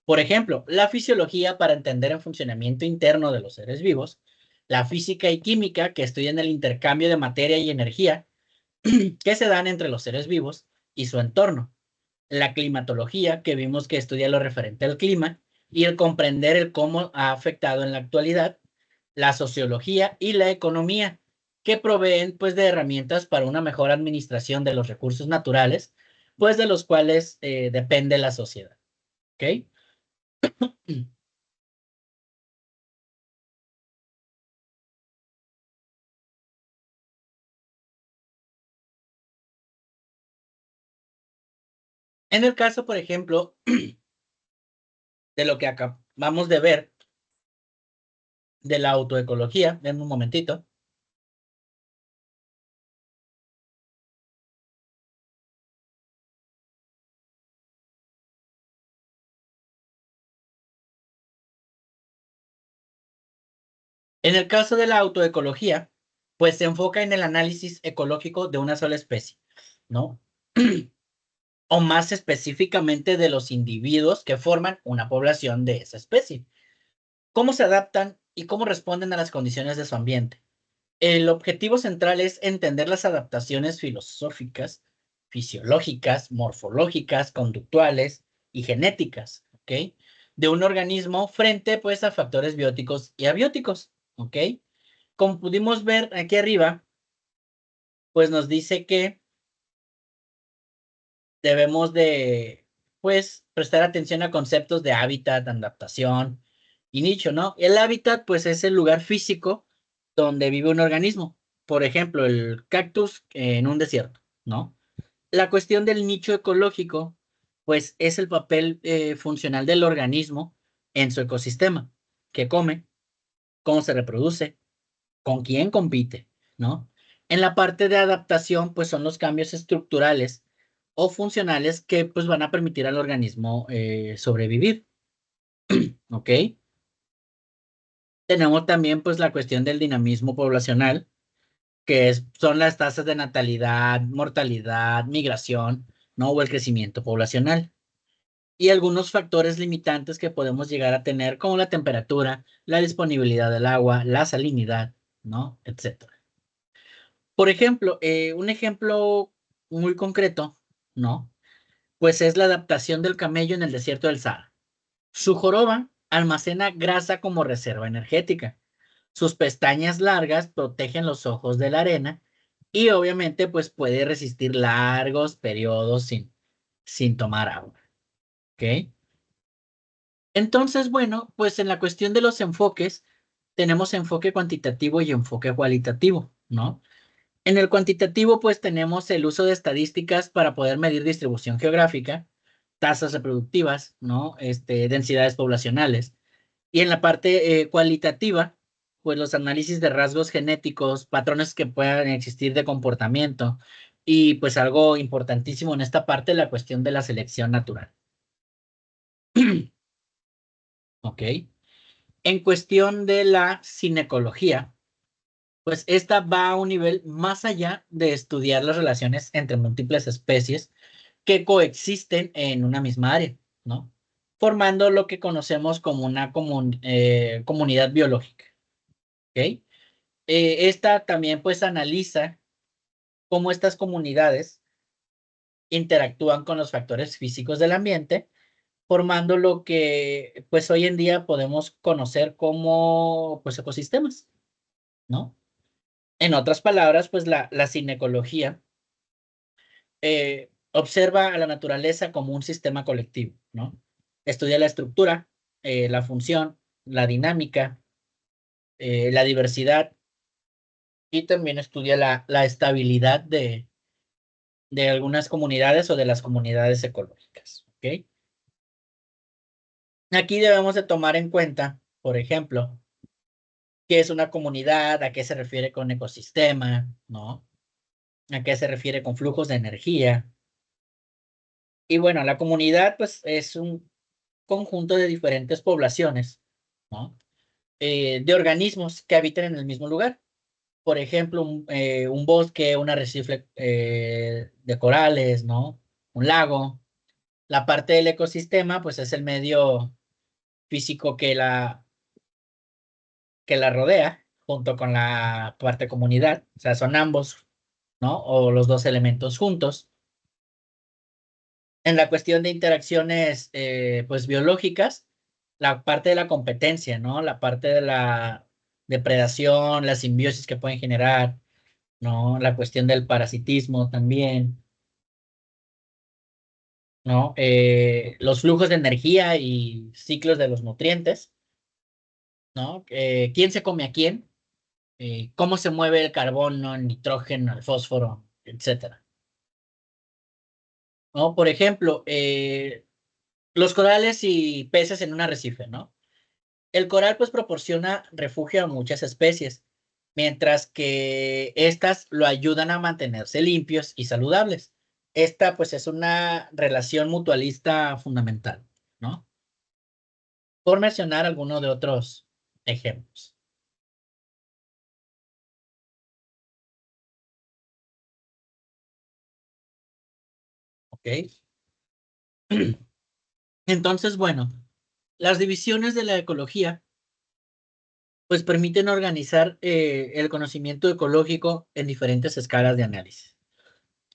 Por ejemplo, la fisiología para entender el funcionamiento interno de los seres vivos, la física y química que estudian el intercambio de materia y energía que se dan entre los seres vivos y su entorno, la climatología que vimos que estudia lo referente al clima y el comprender el cómo ha afectado en la actualidad, la sociología y la economía que proveen pues de herramientas para una mejor administración de los recursos naturales, pues de los cuales depende la sociedad. ¿Ok? En el caso, por ejemplo, de lo que acabamos de ver de la autoecología, en un momentito, en el caso de la autoecología, pues se enfoca en el análisis ecológico de una sola especie, ¿no? O más específicamente de los individuos que forman una población de esa especie. ¿Cómo se adaptan y cómo responden a las condiciones de su ambiente? El objetivo central es entender las adaptaciones filosóficas, fisiológicas, morfológicas, conductuales y genéticas, ¿ok? De un organismo frente, pues, a factores bióticos y abióticos, ¿ok? Como pudimos ver aquí arriba, pues nos dice que debemos de, pues, prestar atención a conceptos de hábitat, adaptación y nicho, ¿no? El hábitat, pues, es el lugar físico donde vive un organismo. Por ejemplo, el cactus en un desierto, ¿no? La cuestión del nicho ecológico, pues, es el papel funcional del organismo en su ecosistema. ¿Qué come? ¿Cómo se reproduce? ¿Con quién compite? ¿No? En la parte de adaptación, pues son los cambios estructurales o funcionales que pues van a permitir al organismo sobrevivir, ¿ok? Tenemos también pues la cuestión del dinamismo poblacional, que son las tasas de natalidad, mortalidad, migración, ¿no? O el crecimiento poblacional. Y algunos factores limitantes que podemos llegar a tener, como la temperatura, la disponibilidad del agua, la salinidad, ¿no? Etcétera. Por ejemplo, un ejemplo muy concreto, ¿no? Pues es la adaptación del camello en el desierto del Sahara. Su joroba almacena grasa como reserva energética. Sus pestañas largas protegen los ojos de la arena y obviamente pues puede resistir largos periodos sin tomar agua. ¿Ok? Entonces, bueno, pues en la cuestión de los enfoques, tenemos enfoque cuantitativo y enfoque cualitativo, ¿no? En el cuantitativo, pues tenemos el uso de estadísticas para poder medir distribución geográfica, tasas reproductivas, ¿no? Densidades poblacionales. Y en la parte cualitativa, pues los análisis de rasgos genéticos, patrones que puedan existir de comportamiento y pues algo importantísimo en esta parte, la cuestión de la selección natural. ¿Ok? En cuestión de la cinecología, pues esta va a un nivel más allá de estudiar las relaciones entre múltiples especies que coexisten en una misma área, ¿no? Formando lo que conocemos como una comunidad biológica, ¿ok? Esta también pues analiza cómo estas comunidades interactúan con los factores físicos del ambiente, formando lo que pues hoy en día podemos conocer como pues ecosistemas, ¿no? En otras palabras, pues la cinecología observa a la naturaleza como un sistema colectivo, ¿no? Estudia la estructura, la función, la dinámica, la diversidad y también estudia la estabilidad de algunas comunidades o de las comunidades ecológicas, ¿ok? Aquí debemos de tomar en cuenta, por ejemplo, qué es una comunidad, a qué se refiere con ecosistema, ¿no? A qué se refiere con flujos de energía. Y bueno, la comunidad, pues, es un conjunto de diferentes poblaciones, ¿no? De organismos que habitan en el mismo lugar. Por ejemplo, un bosque, un arrecife de corales, ¿no? Un lago. La parte del ecosistema, pues, es el medio físico que la rodea, junto con la parte comunidad. O sea, son ambos, ¿no? O los dos elementos juntos. En la cuestión de interacciones, pues biológicas, la parte de la competencia, ¿no? La parte de la depredación, la simbiosis que pueden generar, ¿no? La cuestión del parasitismo también, ¿no? Los flujos de energía y ciclos de los nutrientes, ¿no? ¿Quién se come a quién? ¿Cómo se mueve el carbono, el nitrógeno, el fósforo, etcétera? ¿No? Por ejemplo, los corales y peces en un arrecife, ¿no? El coral pues proporciona refugio a muchas especies, mientras que estas lo ayudan a mantenerse limpios y saludables. Esta pues es una relación mutualista fundamental, ¿no? Por mencionar algunos de otros ejemplos, ¿ok? Entonces, bueno, las divisiones de la ecología pues permiten organizar el conocimiento ecológico en diferentes escalas de análisis.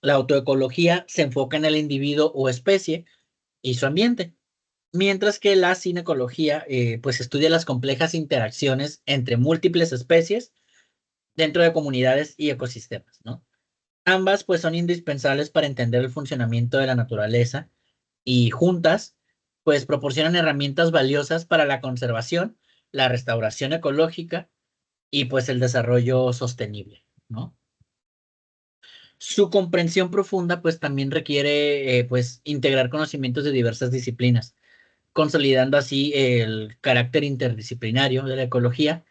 La autoecología se enfoca en el individuo o especie y su ambiente, mientras que la cinecología pues estudia las complejas interacciones entre múltiples especies dentro de comunidades y ecosistemas, ¿no? Ambas pues son indispensables para entender el funcionamiento de la naturaleza y juntas pues proporcionan herramientas valiosas para la conservación, la restauración ecológica y pues el desarrollo sostenible, ¿no? Su comprensión profunda pues también requiere pues integrar conocimientos de diversas disciplinas, consolidando así el carácter interdisciplinario de la ecología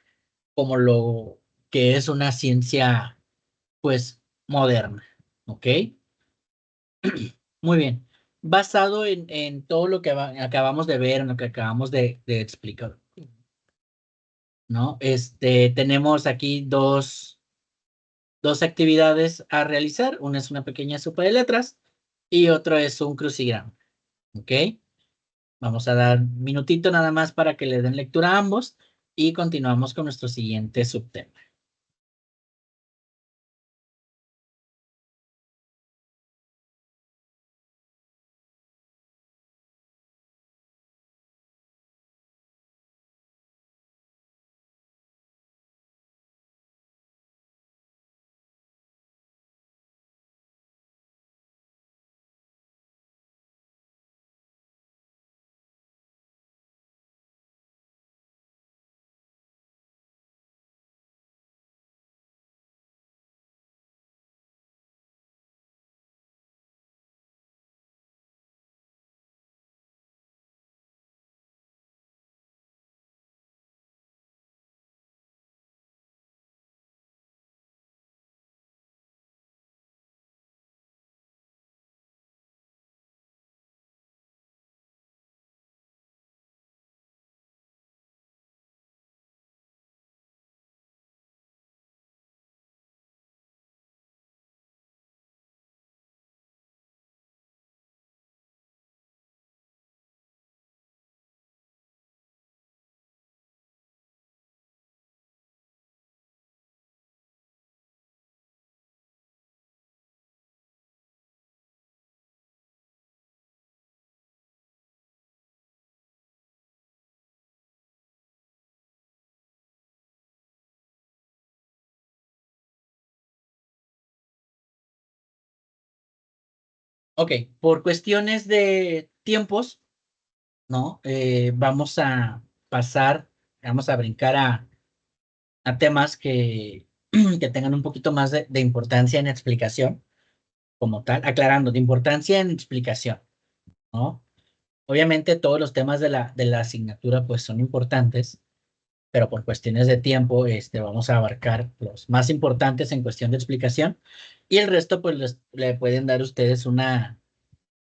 como lo que es una ciencia pues moderna, ¿ok? Muy bien. Basado en todo lo que acabamos de ver, en lo que acabamos de explicar, ¿no? Tenemos aquí dos actividades a realizar. Una es una pequeña sopa de letras y otro es un crucigrama. ¿Ok? Vamos a dar un minutito nada más para que le den lectura a ambos y continuamos con nuestro siguiente subtema. Ok, por cuestiones de tiempos, ¿no? Vamos a brincar a temas que tengan un poquito más de importancia en explicación, como tal, aclarando, de importancia en explicación, ¿no? Obviamente todos los temas de la asignatura pues son importantes, pero por cuestiones de tiempo vamos a abarcar los más importantes en cuestión de explicación y el resto pues le pueden dar ustedes una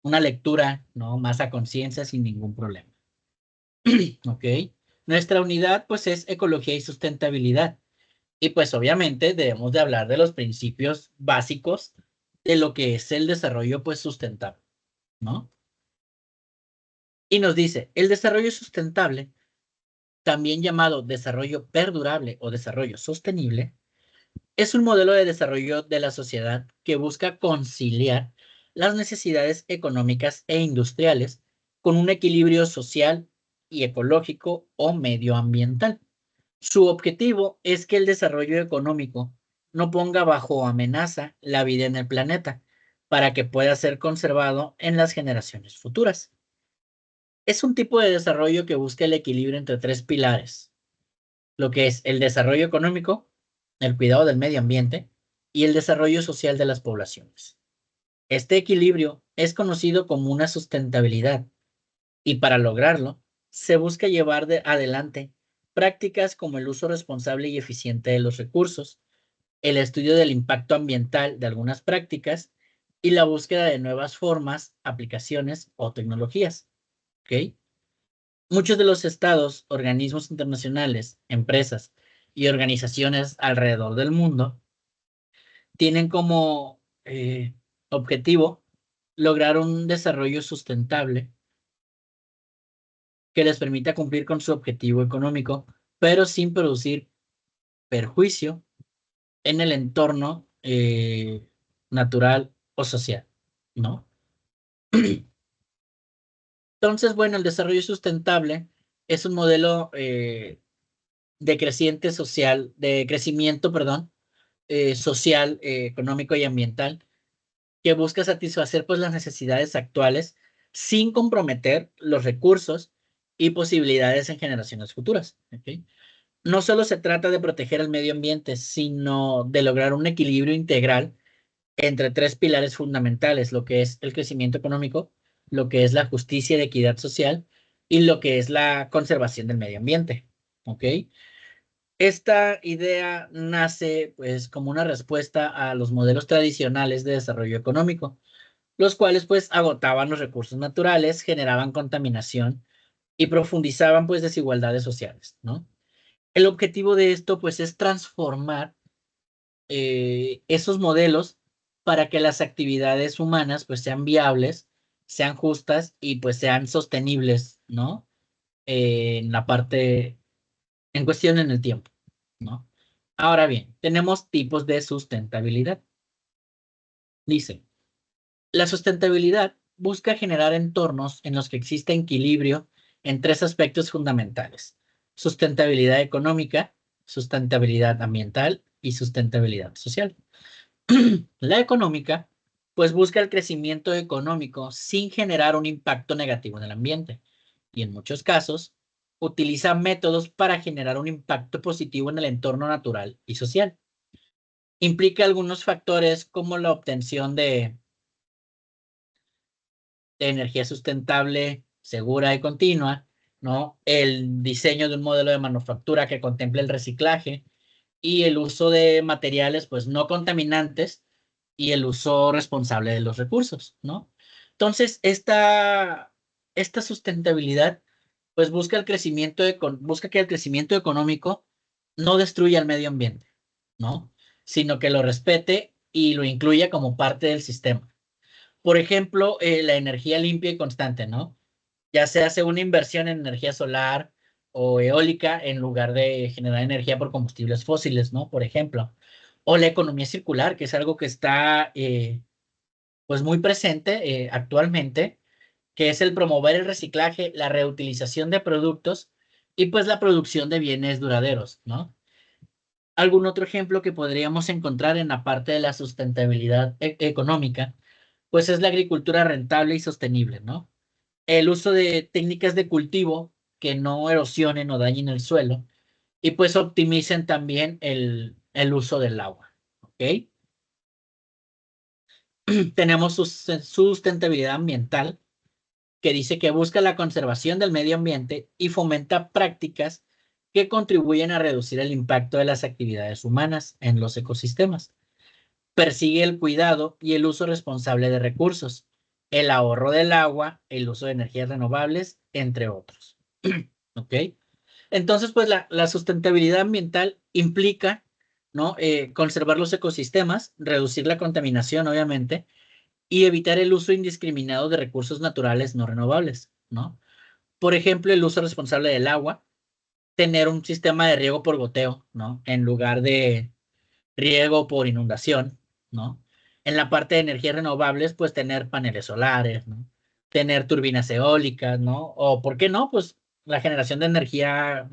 lectura, ¿no? Más a conciencia sin ningún problema. ¿Ok? Nuestra unidad pues es ecología y sustentabilidad. Y pues obviamente debemos de hablar de los principios básicos de lo que es el desarrollo pues sustentable, ¿no? Y nos dice, el desarrollo sustentable, también llamado desarrollo perdurable o desarrollo sostenible, es un modelo de desarrollo de la sociedad que busca conciliar las necesidades económicas e industriales con un equilibrio social y ecológico o medioambiental. Su objetivo es que el desarrollo económico no ponga bajo amenaza la vida en el planeta para que pueda ser conservado en las generaciones futuras. Es un tipo de desarrollo que busca el equilibrio entre tres pilares, lo que es el desarrollo económico, el cuidado del medio ambiente y el desarrollo social de las poblaciones. Este equilibrio es conocido como una sustentabilidad y para lograrlo se busca llevar adelante prácticas como el uso responsable y eficiente de los recursos, el estudio del impacto ambiental de algunas prácticas y la búsqueda de nuevas formas, aplicaciones o tecnologías. ¿Ok? Muchos de los estados, organismos internacionales, empresas y organizaciones alrededor del mundo tienen como objetivo lograr un desarrollo sustentable que les permita cumplir con su objetivo económico, pero sin producir perjuicio en el entorno natural o social, ¿no? Entonces, bueno, el desarrollo sustentable es un modelo de crecimiento, perdón, social, económico y ambiental que busca satisfacer pues las necesidades actuales sin comprometer los recursos y posibilidades en generaciones futuras. ¿Ok? No solo se trata de proteger el medio ambiente, sino de lograr un equilibrio integral entre tres pilares fundamentales, lo que es el crecimiento económico, lo que es la justicia y la equidad social y lo que es la conservación del medio ambiente. ¿Ok? Esta idea nace pues como una respuesta a los modelos tradicionales de desarrollo económico, los cuales pues agotaban los recursos naturales, generaban contaminación y profundizaban pues desigualdades sociales, ¿no? El objetivo de esto pues es transformar esos modelos para que las actividades humanas pues sean viables, sean justas y pues sean sostenibles, ¿no? En la parte, en cuestión en el tiempo, ¿no? Ahora bien, tenemos tipos de sustentabilidad. Dice, la sustentabilidad busca generar entornos en los que exista equilibrio en tres aspectos fundamentales: sustentabilidad económica, sustentabilidad ambiental y sustentabilidad social. La económica, pues busca el crecimiento económico sin generar un impacto negativo en el ambiente y en muchos casos utiliza métodos para generar un impacto positivo en el entorno natural y social. Implica algunos factores como la obtención de energía sustentable, segura y continua, ¿no? El diseño de un modelo de manufactura que contemple el reciclaje y el uso de materiales, pues, no contaminantes y el uso responsable de los recursos, ¿no? Entonces, esta sustentabilidad, pues, busca que el crecimiento económico no destruya el medio ambiente, ¿no? Sino que lo respete y lo incluya como parte del sistema. Por ejemplo, la energía limpia y constante, ¿no? Ya se hace una inversión en energía solar o eólica en lugar de generar energía por combustibles fósiles, ¿no? Por ejemplo. O la economía circular, que es algo que está pues muy presente actualmente, que es el promover el reciclaje, la reutilización de productos y pues la producción de bienes duraderos, ¿no? Algún otro ejemplo que podríamos encontrar en la parte de la sustentabilidad económica pues es la agricultura rentable y sostenible, ¿no? El uso de técnicas de cultivo que no erosionen o dañen el suelo y pues optimicen también el uso del agua, ¿ok? Tenemos sustentabilidad ambiental, que dice que busca la conservación del medio ambiente y fomenta prácticas que contribuyen a reducir el impacto de las actividades humanas en los ecosistemas. Persigue el cuidado y el uso responsable de recursos, el ahorro del agua, el uso de energías renovables, entre otros. ¿Ok? Entonces, pues la sustentabilidad ambiental implica, ¿no? Conservar los ecosistemas, reducir la contaminación, obviamente, y evitar el uso indiscriminado de recursos naturales no renovables, ¿no? Por ejemplo, el uso responsable del agua, tener un sistema de riego por goteo, ¿no? En lugar de riego por inundación, ¿no? En la parte de energías renovables, pues tener paneles solares, ¿no? Tener turbinas eólicas, ¿no? O, ¿por qué no? Pues la generación de energía,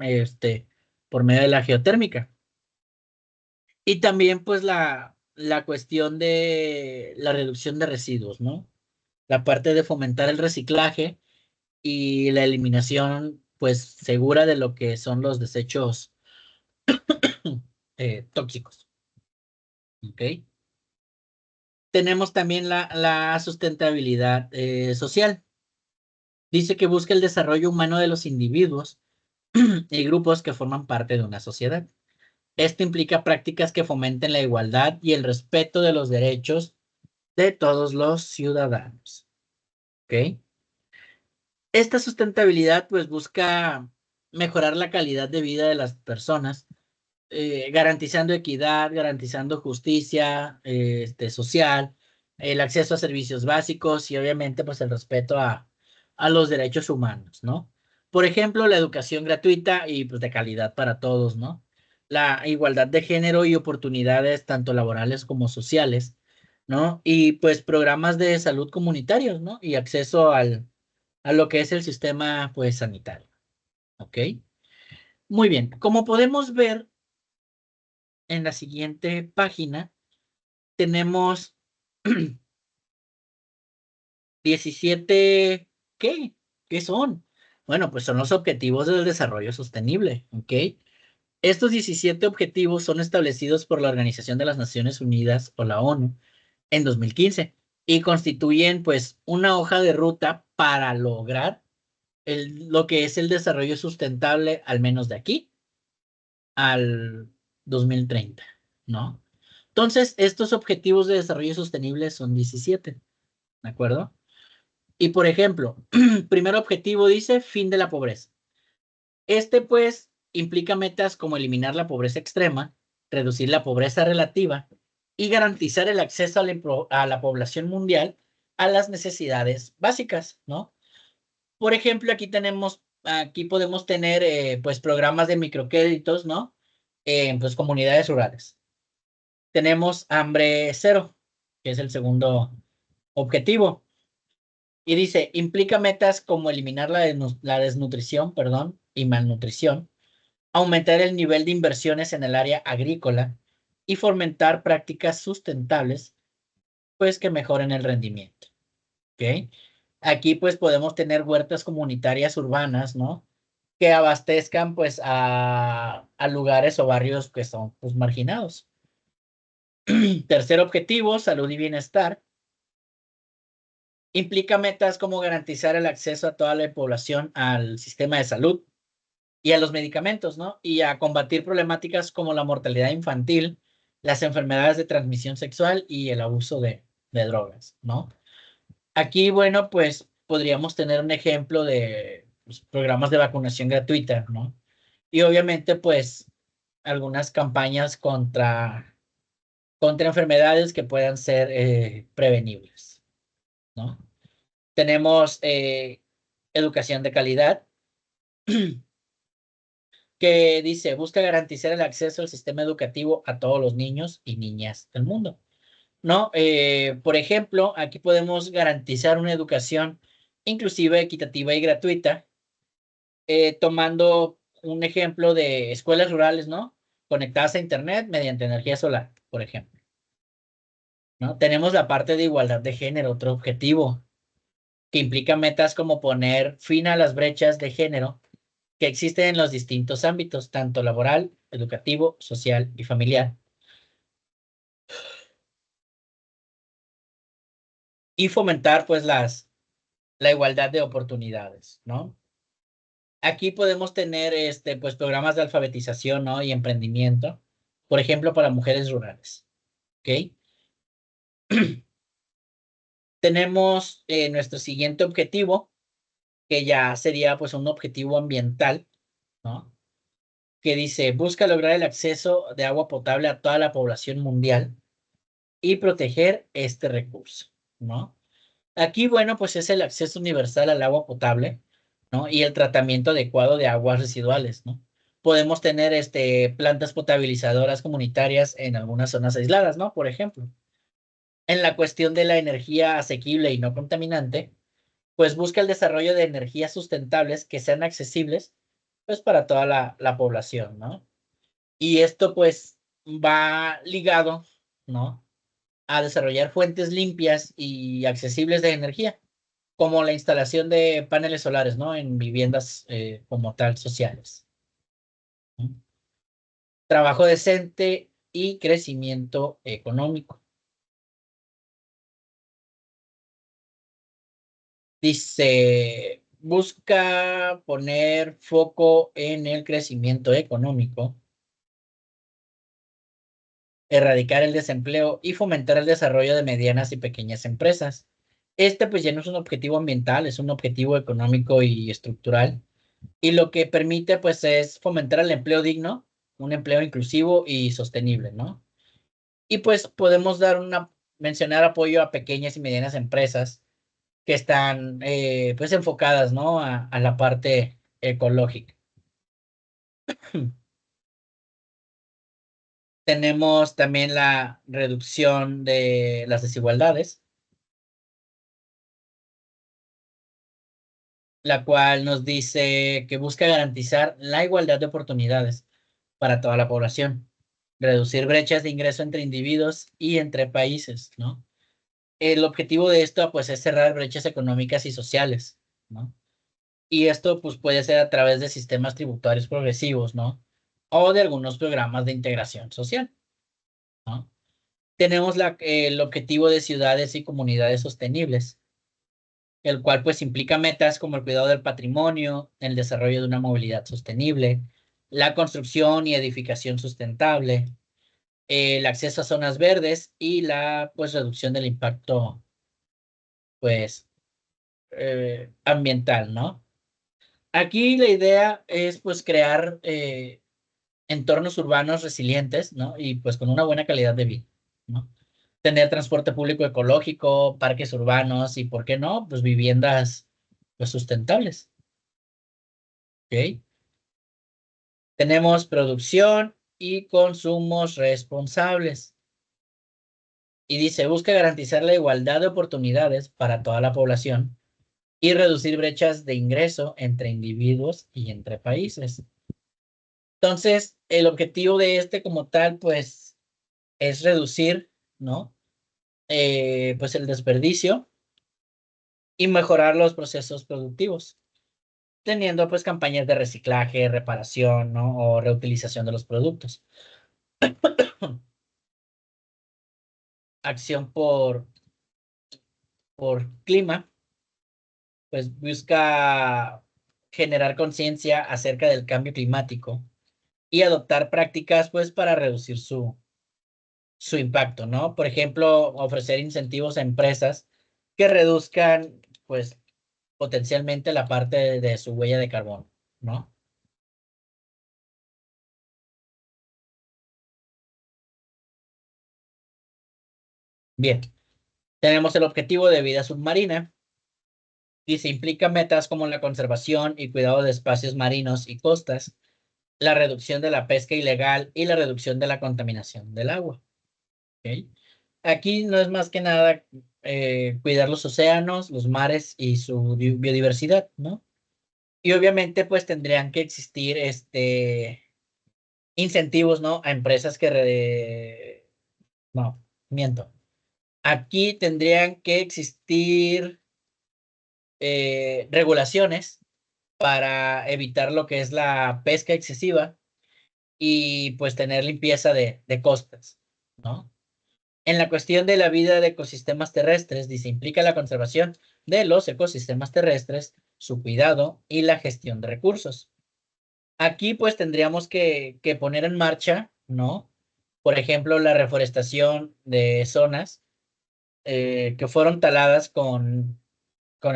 por medio de la geotérmica. Y también, pues, la cuestión de la reducción de residuos, ¿no? La parte de fomentar el reciclaje y la eliminación, pues, segura de lo que son los desechos tóxicos, ¿ok? Tenemos también la sustentabilidad social. Dice que busca el desarrollo humano de los individuos y grupos que forman parte de una sociedad. Esto implica prácticas que fomenten la igualdad y el respeto de los derechos de todos los ciudadanos. ¿Ok? Esta sustentabilidad pues busca mejorar la calidad de vida de las personas, garantizando equidad, garantizando justicia social, el acceso a servicios básicos y obviamente pues el respeto a los derechos humanos, ¿no? Por ejemplo, la educación gratuita y pues de calidad para todos, ¿no? La igualdad de género y oportunidades tanto laborales como sociales, ¿no? Y pues programas de salud comunitarios, ¿no? Y acceso a lo que es el sistema pues sanitario, ¿ok? Muy bien, como podemos ver en la siguiente página, tenemos 17, ¿qué? ¿Qué son? Bueno, pues son los objetivos del desarrollo sostenible, ¿ok? Estos 17 objetivos son establecidos por la Organización de las Naciones Unidas o la ONU en 2015 y constituyen pues una hoja de ruta para lograr lo que es el desarrollo sustentable, al menos de aquí al 2030, ¿no? Entonces, estos objetivos de desarrollo sostenible son 17, ¿de acuerdo? Y por ejemplo, primer objetivo dice fin de la pobreza. Este pues implica metas como eliminar la pobreza extrema, reducir la pobreza relativa y garantizar el acceso a la población mundial a las necesidades básicas, ¿no? Por ejemplo, aquí podemos tener pues programas de microcréditos, ¿no? En pues comunidades rurales. Tenemos hambre cero, que es el segundo objetivo. Y dice, implica metas como eliminar la desnutrición, perdón, y malnutrición, aumentar el nivel de inversiones en el área agrícola y fomentar prácticas sustentables, pues que mejoren el rendimiento. ¿Ok? Aquí pues podemos tener huertas comunitarias urbanas, ¿no? Que abastezcan pues a lugares o barrios que son pues marginados. Tercer objetivo, salud y bienestar. Implica metas como garantizar el acceso a toda la población al sistema de salud y a los medicamentos, ¿no? Y a combatir problemáticas como la mortalidad infantil, las enfermedades de transmisión sexual y el abuso de drogas, ¿no? Aquí, bueno, pues podríamos tener un ejemplo de pues, programas de vacunación gratuita, ¿no? Y obviamente, pues, algunas campañas contra enfermedades que puedan ser prevenibles, ¿no? Tenemos educación de calidad, que dice, busca garantizar el acceso al sistema educativo a todos los niños y niñas del mundo, ¿no? Por ejemplo, aquí podemos garantizar una educación inclusiva, equitativa y gratuita, tomando un ejemplo de escuelas rurales, ¿no? Conectadas a Internet mediante energía solar, por ejemplo. ¿no? Tenemos la parte de igualdad de género, otro objetivo, que implica metas como poner fin a las brechas de género que existen en los distintos ámbitos, tanto laboral, educativo, social y familiar, y fomentar pues la igualdad de oportunidades, ¿no? Aquí podemos tener pues programas de alfabetización, ¿no? Y emprendimiento, por ejemplo, para mujeres rurales, ¿ok? Tenemos nuestro siguiente objetivo, que ya sería pues un objetivo ambiental, ¿no? Que dice, busca lograr el acceso de agua potable a toda la población mundial y proteger este recurso, ¿no? Aquí, bueno, pues es el acceso universal al agua potable, ¿no? Y el tratamiento adecuado de aguas residuales, ¿no? Podemos tener plantas potabilizadoras comunitarias en algunas zonas aisladas, ¿no? Por ejemplo, en la cuestión de la energía asequible y no contaminante, pues busca el desarrollo de energías sustentables que sean accesibles, pues para toda la población, ¿no? Y esto, pues, va ligado, ¿no? A desarrollar fuentes limpias y accesibles de energía como la instalación de paneles solares, ¿no? En viviendas como tal sociales. ¿No? Trabajo decente y crecimiento económico. Dice, busca poner foco en el crecimiento económico, erradicar el desempleo y fomentar el desarrollo de medianas y pequeñas empresas. Pues ya no es un objetivo ambiental, es un objetivo económico y estructural. Y lo que permite, pues, es fomentar el empleo digno, un empleo inclusivo y sostenible, ¿no? Y pues podemos mencionar apoyo a pequeñas y medianas empresas que están, pues, enfocadas, ¿no? A la parte ecológica. Tenemos también la reducción de las desigualdades, la cual nos dice que busca garantizar la igualdad de oportunidades para toda la población, reducir brechas de ingreso entre individuos y entre países, ¿no? El objetivo de esto, pues, es cerrar brechas económicas y sociales, ¿no? Y esto, pues, puede ser a través de sistemas tributarios progresivos, ¿no? O de algunos programas de integración social, ¿no? Tenemos el objetivo de ciudades y comunidades sostenibles, el cual, pues, implica metas como el cuidado del patrimonio, el desarrollo de una movilidad sostenible, la construcción y edificación sustentable, el acceso a zonas verdes y la, pues, reducción del impacto, pues, ambiental, ¿no? Aquí la idea es, pues, crear entornos urbanos resilientes, ¿no? Y pues con una buena calidad de vida, ¿no? Tener transporte público ecológico, parques urbanos y, ¿por qué no? Pues viviendas, pues, sustentables, ¿ok? Tenemos producción y consumos responsables. Y dice, busca garantizar la igualdad de oportunidades para toda la población y reducir brechas de ingreso entre individuos y entre países. Entonces, el objetivo de como tal, pues, es reducir, ¿no? Pues el desperdicio y mejorar los procesos productivos, teniendo pues campañas de reciclaje, reparación, ¿no? O reutilización de los productos. Acción por clima, pues busca generar conciencia acerca del cambio climático y adoptar prácticas pues para reducir su impacto, ¿no? Por ejemplo, ofrecer incentivos a empresas que reduzcan pues potencialmente la parte de su huella de carbono, ¿no? Bien, tenemos el objetivo de vida submarina y se implica metas como la conservación y cuidado de espacios marinos y costas, la reducción de la pesca ilegal y la reducción de la contaminación del agua. ¿Ok? Aquí no es más que nada cuidar los océanos, los mares y su biodiversidad, ¿no? Y obviamente pues tendrían que existir incentivos, ¿no? A empresas no, miento. Aquí tendrían que existir regulaciones para evitar lo que es la pesca excesiva y pues tener limpieza de costas, ¿no? En la cuestión de la vida de ecosistemas terrestres, dice, implica la conservación de los ecosistemas terrestres, su cuidado y la gestión de recursos. Aquí pues tendríamos que poner en marcha, ¿no? Por ejemplo, la reforestación de zonas que fueron taladas con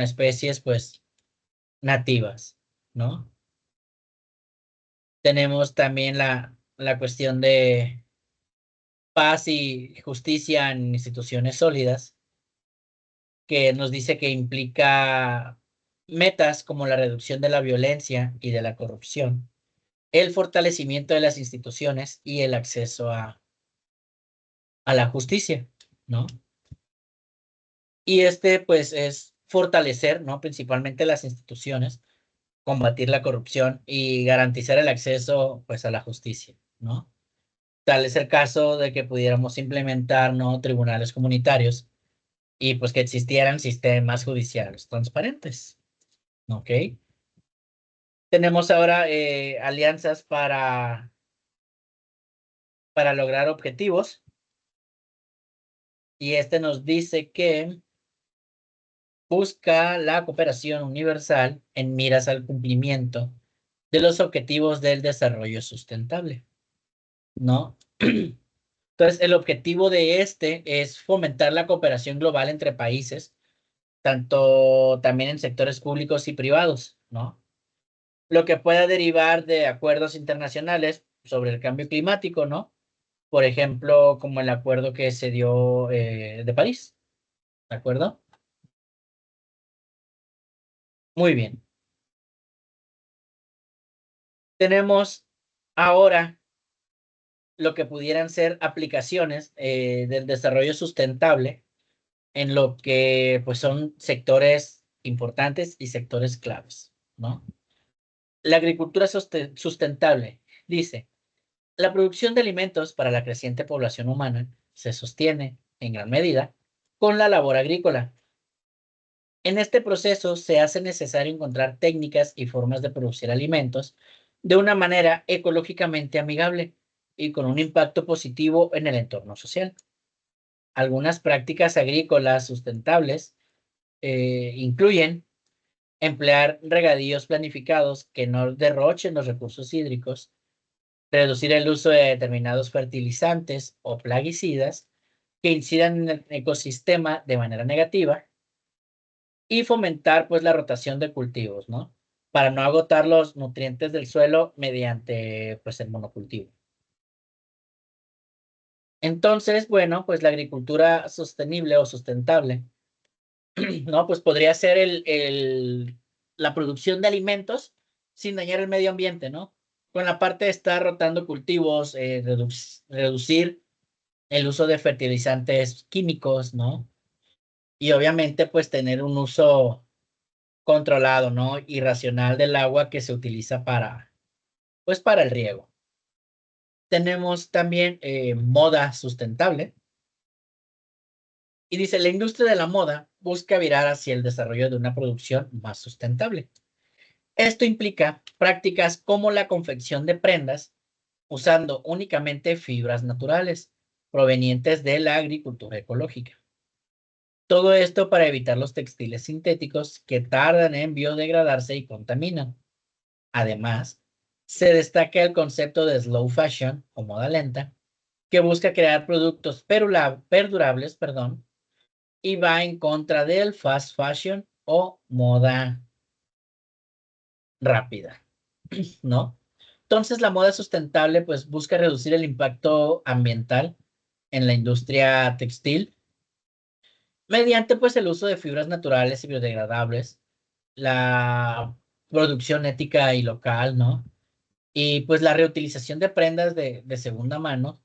especies pues nativas, ¿no? Tenemos también la cuestión de paz y justicia en instituciones sólidas, que nos dice que implica metas como la reducción de la violencia y de la corrupción, el fortalecimiento de las instituciones y el acceso a la justicia, ¿no? Y pues es fortalecer, ¿no? Principalmente las instituciones, combatir la corrupción y garantizar el acceso, pues, a la justicia, ¿no? Tal es el caso de que pudiéramos implementar, ¿no? Tribunales comunitarios y pues que existieran sistemas judiciales transparentes, ¿ok? Tenemos ahora alianzas para lograr objetivos y nos dice que busca la cooperación universal en miras al cumplimiento de los objetivos del desarrollo sustentable, ¿no? Entonces, el objetivo de es fomentar la cooperación global entre países, tanto también en sectores públicos y privados, ¿no? Lo que pueda derivar de acuerdos internacionales sobre el cambio climático, ¿no? Por ejemplo, como el acuerdo que se dio de París, ¿de acuerdo? Muy bien. Tenemos ahora lo que pudieran ser aplicaciones del desarrollo sustentable en lo que pues son sectores importantes y sectores claves, ¿no? La agricultura sustentable dice, la producción de alimentos para la creciente población humana se sostiene en gran medida con la labor agrícola. En este proceso se hace necesario encontrar técnicas y formas de producir alimentos de una manera ecológicamente amigable y con un impacto positivo en el entorno social. Algunas prácticas agrícolas sustentables incluyen emplear regadíos planificados que no derrochen los recursos hídricos, reducir el uso de determinados fertilizantes o plaguicidas que incidan en el ecosistema de manera negativa y fomentar pues la rotación de cultivos, ¿no? Para no agotar los nutrientes del suelo mediante pues el monocultivo. Entonces, bueno, pues la agricultura sostenible o sustentable, ¿no? Pues podría ser la producción de alimentos sin dañar el medio ambiente, ¿no? Con la parte de estar rotando cultivos, reducir el uso de fertilizantes químicos, ¿no? Y obviamente pues tener un uso controlado, ¿no? Y racional del agua que se utiliza pues para el riego. Tenemos también moda sustentable. Y dice, la industria de la moda busca virar hacia el desarrollo de una producción más sustentable. Esto implica prácticas como la confección de prendas usando únicamente fibras naturales provenientes de la agricultura ecológica. Todo esto para evitar los textiles sintéticos que tardan en biodegradarse y contaminan. Además, se destaca el concepto de slow fashion o moda lenta, que busca crear productos perdurables, perdón, y va en contra del fast fashion o moda rápida, ¿no? Entonces, la moda sustentable pues busca reducir el impacto ambiental en la industria textil mediante pues el uso de fibras naturales y biodegradables, la producción ética y local, ¿no? Y pues la reutilización de prendas de segunda mano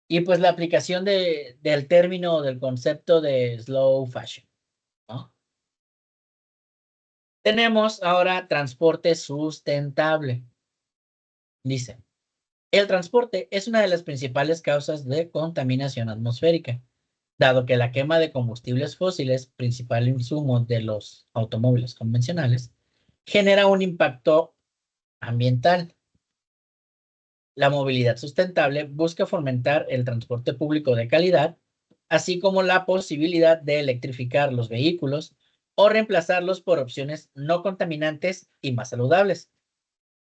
y pues la aplicación del término o del concepto de slow fashion, ¿no? Tenemos ahora transporte sustentable. Dice, el transporte es una de las principales causas de contaminación atmosférica. dado que la quema de combustibles fósiles, principal insumo de los automóviles convencionales, genera un impacto ambiental. La movilidad sustentable busca fomentar el transporte público de calidad, así como la posibilidad de electrificar los vehículos o reemplazarlos por opciones no contaminantes y más saludables,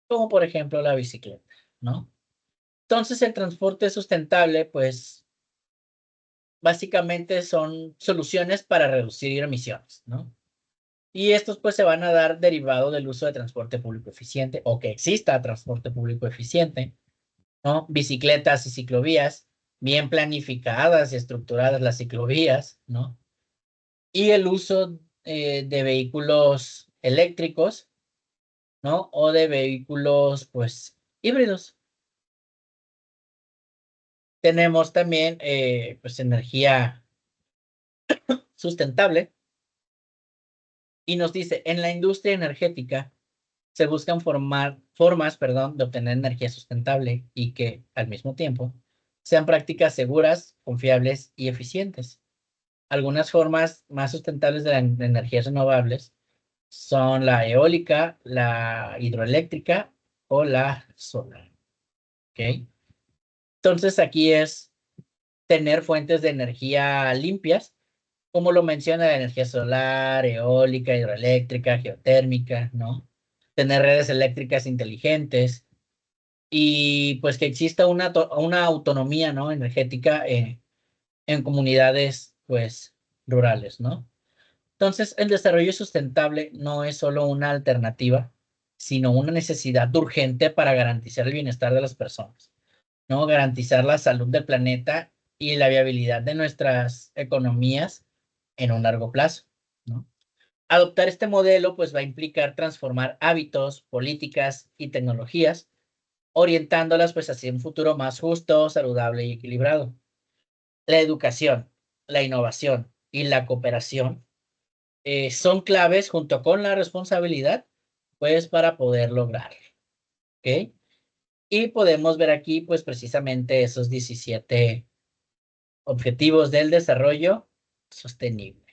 como por ejemplo la bicicleta, ¿no? Entonces, el transporte sustentable, pues, básicamente son soluciones para reducir emisiones, ¿no? Y estos, pues, se van a dar derivado del uso de transporte público eficiente o que exista transporte público eficiente, ¿no? Bicicletas y ciclovías, bien planificadas y estructuradas las ciclovías, ¿no? Y el uso de vehículos eléctricos, ¿no? O de vehículos, pues, híbridos. Tenemos también, pues, energía sustentable y nos dice, en la industria energética se buscan formas, perdón, de obtener energía sustentable y que, al mismo tiempo, sean prácticas seguras, confiables y eficientes. Algunas formas más sustentables de energías renovables son la eólica, la hidroeléctrica o la solar. ¿Ok? Entonces aquí es tener fuentes de energía limpias, como lo menciona la energía solar, eólica, hidroeléctrica, geotérmica, ¿no? Tener redes eléctricas inteligentes y pues que exista una autonomía, ¿no? Energética en comunidades pues rurales, ¿no? Entonces, el desarrollo sustentable no es solo una alternativa, sino una necesidad urgente para garantizar el bienestar de las personas, ¿no? Garantizar la salud del planeta y la viabilidad de nuestras economías en un largo plazo, ¿no? Adoptar este modelo, pues, va a implicar transformar hábitos, políticas y tecnologías, orientándolas, pues, hacia un futuro más justo, saludable y equilibrado. La educación, la innovación y la cooperación son claves junto con la responsabilidad, pues para poder lograrlo, ¿ok? Y podemos ver aquí, pues precisamente esos 17 objetivos del desarrollo sostenible.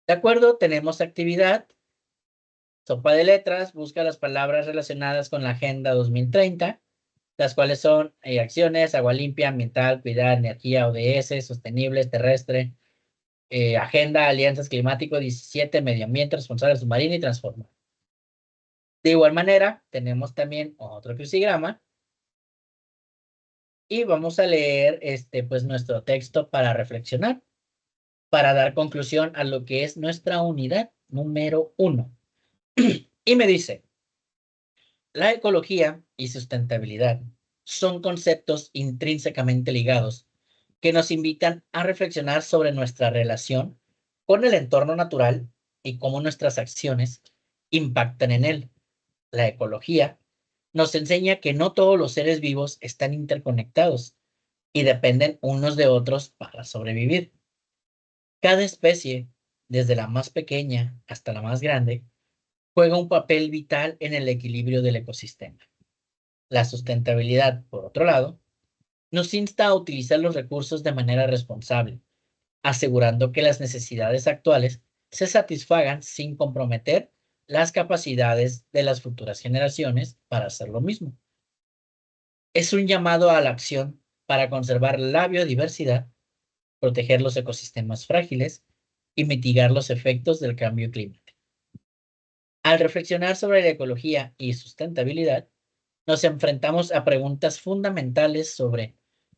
¿De acuerdo? Tenemos actividad, sopa de letras, busca las palabras relacionadas con la Agenda 2030, las cuales son acciones, agua limpia, ambiental, cuidar, energía, ODS, sostenibles, terrestre, agenda, alianzas climático, 17, medio ambiente, responsable submarino y transforma. De igual manera, tenemos también otro crucigrama y vamos a leer pues nuestro texto para reflexionar, para dar conclusión a lo que es nuestra unidad número 1. Y me dice, la ecología y sustentabilidad son conceptos intrínsecamente ligados que nos invitan a reflexionar sobre nuestra relación con el entorno natural y cómo nuestras acciones impactan en él. La ecología nos enseña que no todos los seres vivos están interconectados y dependen unos de otros para sobrevivir. Cada especie, desde la más pequeña hasta la más grande, juega un papel vital en el equilibrio del ecosistema. La sustentabilidad, por otro lado, nos insta a utilizar los recursos de manera responsable, asegurando que las necesidades actuales se satisfagan sin comprometer las capacidades de las futuras generaciones para hacer lo mismo. Es un llamado a la acción para conservar la biodiversidad, proteger los ecosistemas frágiles y mitigar los efectos del cambio climático. Al reflexionar sobre la ecología y sustentabilidad, nos enfrentamos a preguntas fundamentales sobre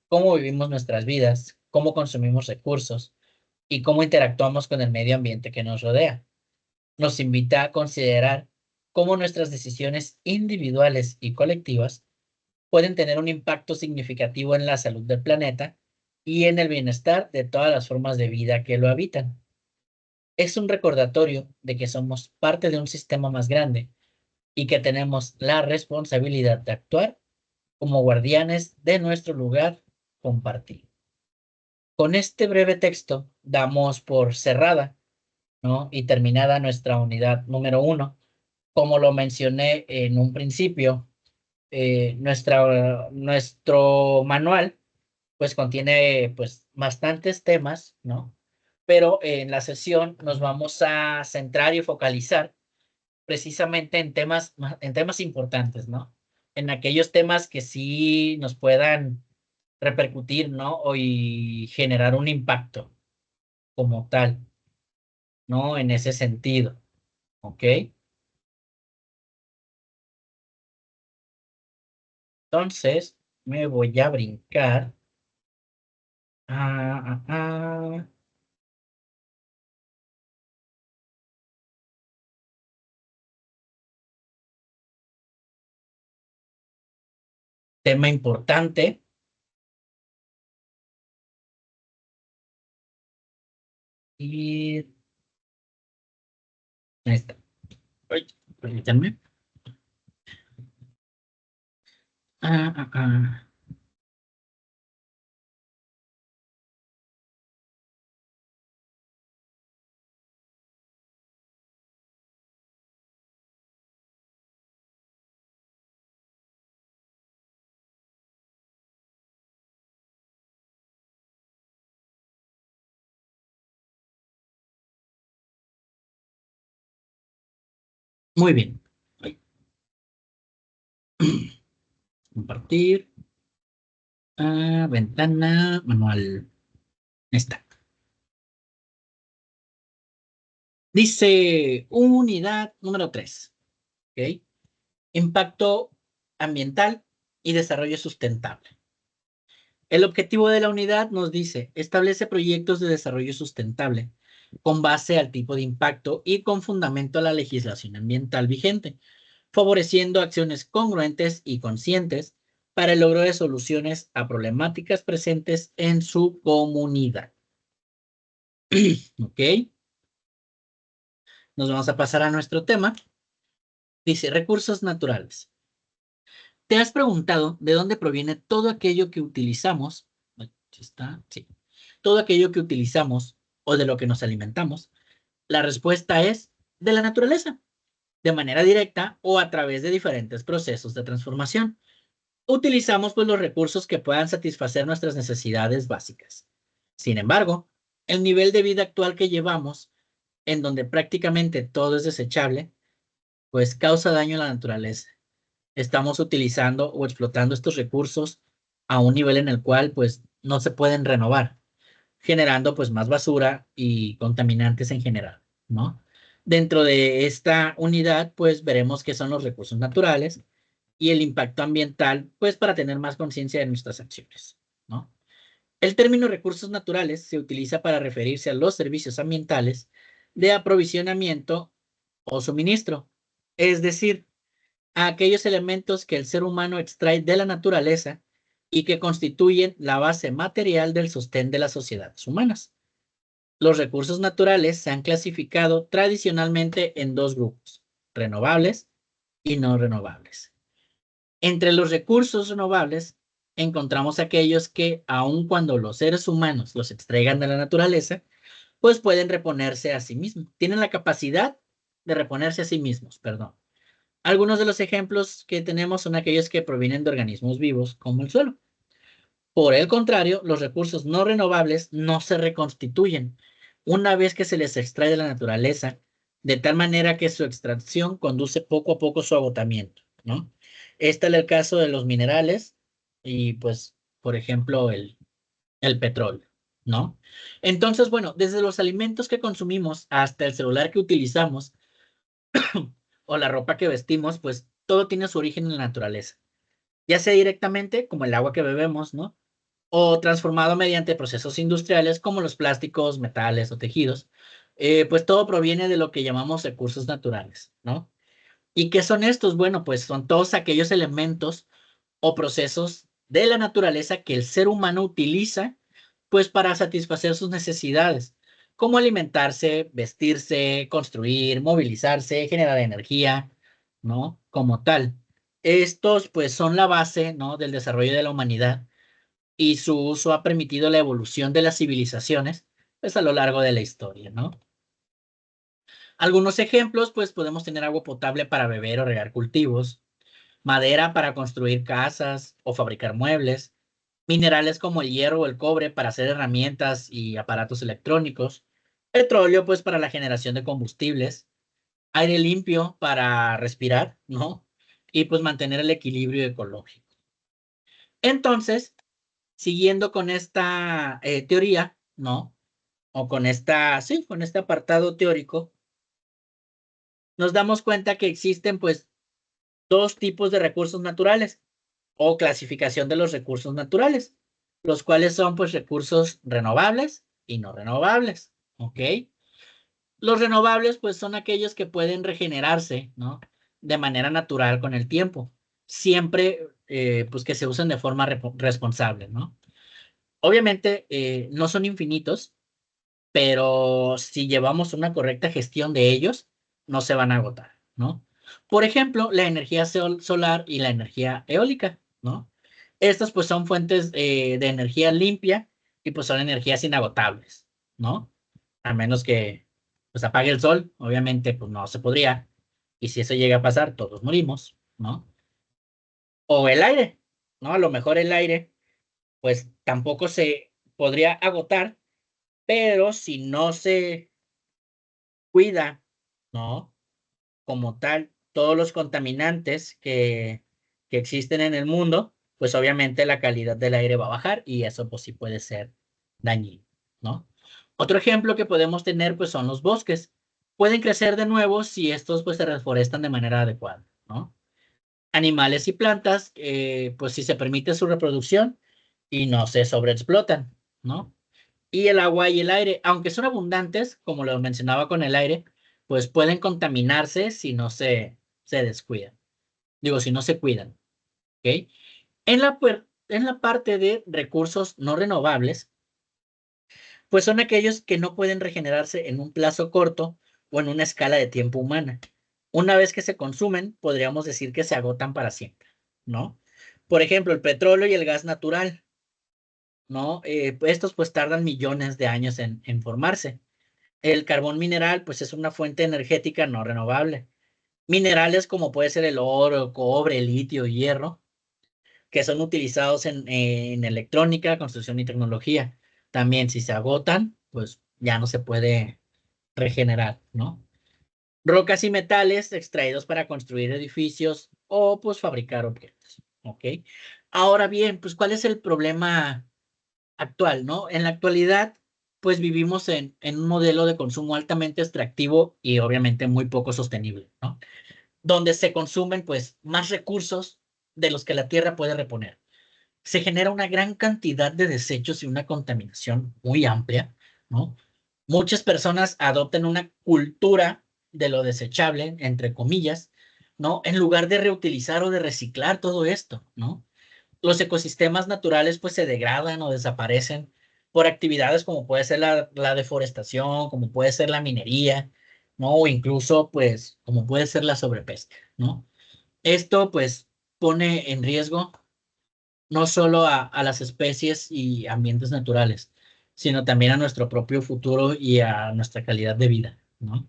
cómo vivimos nuestras vidas, cómo consumimos recursos y cómo interactuamos con el medio ambiente que nos rodea. Nos invita a considerar cómo nuestras decisiones individuales y colectivas pueden tener un impacto significativo en la salud del planeta y en el bienestar de todas las formas de vida que lo habitan. Es un recordatorio de que somos parte de un sistema más grande y que tenemos la responsabilidad de actuar como guardianes de nuestro lugar compartido. Con este breve texto damos por cerrada, ¿no? Y terminada nuestra unidad número 1. Como lo mencioné en un principio, nuestro manual pues contiene pues bastantes temas, ¿no? Pero en la sesión nos vamos a centrar y focalizar precisamente en temas importantes, ¿no? En aquellos temas que sí nos puedan repercutir, ¿no? Y generar un impacto como tal, ¿no? En ese sentido, ¿ok? Entonces, me voy a brincar. Ah, ah, ah. Tema importante. Y ahí está. Ay, permítanme. Ah, ah, ah. Muy bien. Ay, compartir. Ah, ventana, manual. Ahí está. Dice unidad número 3. ¿Ok? Impacto ambiental y desarrollo sustentable. El objetivo de la unidad nos dice, establece proyectos de desarrollo sustentable con base al tipo de impacto y con fundamento a la legislación ambiental vigente, favoreciendo acciones congruentes y conscientes para el logro de soluciones a problemáticas presentes en su comunidad. ¿Ok? Nos vamos a pasar a nuestro tema. Dice, recursos naturales. ¿Te has preguntado de dónde proviene todo aquello que utilizamos? Aquí está, sí. Todo aquello que utilizamos o de lo que nos alimentamos. La respuesta es de la naturaleza, de manera directa o a través de diferentes procesos de transformación. Utilizamos pues los recursos que puedan satisfacer nuestras necesidades básicas. Sin embargo, el nivel de vida actual que llevamos, en donde prácticamente todo es desechable, pues causa daño a la naturaleza. Estamos utilizando o explotando estos recursos a un nivel en el cual pues no se pueden renovar, generando pues más basura y contaminantes en general, ¿no? Dentro de esta unidad pues veremos qué son los recursos naturales y el impacto ambiental pues para tener más conciencia de nuestras acciones, ¿no? El término recursos naturales se utiliza para referirse a los servicios ambientales de aprovisionamiento o suministro, es decir, a aquellos elementos que el ser humano extrae de la naturaleza y que constituyen la base material del sostén de las sociedades humanas. Los recursos naturales se han clasificado tradicionalmente en dos grupos, renovables y no renovables. Entre los recursos renovables encontramos aquellos que, aun cuando los seres humanos los extraigan de la naturaleza, pues pueden reponerse a sí mismos. Tienen la capacidad de reponerse a sí mismos, perdón. Algunos de los ejemplos que tenemos son aquellos que provienen de organismos vivos, como el suelo. Por el contrario, los recursos no renovables no se reconstituyen una vez que se les extrae de la naturaleza, de tal manera que su extracción conduce poco a poco su agotamiento, ¿no? Este es el caso de los minerales y, pues, por ejemplo, el petróleo, ¿no? Entonces, bueno, desde los alimentos que consumimos hasta el celular que utilizamos, o la ropa que vestimos, pues todo tiene su origen en la naturaleza, ya sea directamente como el agua que bebemos, ¿no? O transformado mediante procesos industriales como los plásticos, metales o tejidos. Pues todo proviene de lo que llamamos recursos naturales, ¿no? ¿Y qué son estos? Bueno, pues son todos aquellos elementos o procesos de la naturaleza que el ser humano utiliza pues para satisfacer sus necesidades, como alimentarse, vestirse, construir, movilizarse, generar energía, ¿no? Como tal. Estos pues son la base, ¿no? Del desarrollo de la humanidad y su uso ha permitido la evolución de las civilizaciones pues a lo largo de la historia, ¿no? Algunos ejemplos pues podemos tener agua potable para beber o regar cultivos, madera para construir casas o fabricar muebles, Minerales como el hierro o el cobre para hacer herramientas y aparatos electrónicos. Petróleo, pues, para la generación de combustibles. Aire limpio para respirar, ¿no? Y pues mantener el equilibrio ecológico. Entonces, siguiendo con esta teoría, ¿no? O con sí, con este apartado teórico, nos damos cuenta que existen pues dos tipos de recursos naturales o clasificación de los recursos naturales, los cuales son pues recursos renovables y no renovables, ¿ok? Los renovables pues son aquellos que pueden regenerarse, ¿no? De manera natural con el tiempo, siempre pues que se usen de forma responsable, ¿no? Obviamente no son infinitos, pero si llevamos una correcta gestión de ellos, no se van a agotar, ¿no? Por ejemplo, la energía solar y la energía eólica, ¿no? Estas pues son fuentes de energía limpia y pues son energías inagotables, ¿no? A menos que pues apague el sol, obviamente pues no se podría. Y si eso llega a pasar, todos morimos, ¿no? O el aire, ¿no? A lo mejor el aire pues tampoco se podría agotar, pero si no se cuida, ¿no? Como tal, todos los contaminantes que existen en el mundo, pues obviamente la calidad del aire va a bajar y eso pues sí puede ser dañino, ¿no? Otro ejemplo que podemos tener pues son los bosques. Pueden crecer de nuevo si estos pues se reforestan de manera adecuada, ¿no? Animales y plantas, pues si se permite su reproducción y no se sobreexplotan, ¿no? Y el agua y el aire, aunque son abundantes, como lo mencionaba con el aire, pues pueden contaminarse si no se descuidan. Digo, si no se cuidan. ¿Ok? En la parte de recursos no renovables, pues son aquellos que no pueden regenerarse en un plazo corto o en una escala de tiempo humana. Una vez que se consumen, podríamos decir que se agotan para siempre, ¿no? Por ejemplo, el petróleo y el gas natural, ¿no? Estos pues tardan millones de años en formarse. El carbón mineral, pues es una fuente energética no renovable. Minerales como puede ser el oro, cobre, litio, hierro, que son utilizados en electrónica, construcción y tecnología. También si se agotan, pues ya no se puede regenerar, ¿no? Rocas y metales extraídos para construir edificios o pues fabricar objetos, ¿ok? Ahora bien, pues ¿cuál es el problema actual, ¿no? En la actualidad, pues vivimos en un modelo de consumo altamente extractivo y obviamente muy poco sostenible, ¿no? Donde se consumen pues más recursos de los que la Tierra puede reponer. Se genera una gran cantidad de desechos y una contaminación muy amplia, ¿no? Muchas personas adoptan una cultura de lo desechable, entre comillas, ¿no? En lugar de reutilizar o de reciclar todo esto, ¿no? Los ecosistemas naturales pues se degradan o desaparecen por actividades como puede ser la deforestación, como puede ser la minería, ¿no? O incluso pues como puede ser la sobrepesca, ¿no? Esto pues pone en riesgo no solo a las especies y ambientes naturales, sino también a nuestro propio futuro y a nuestra calidad de vida, ¿no?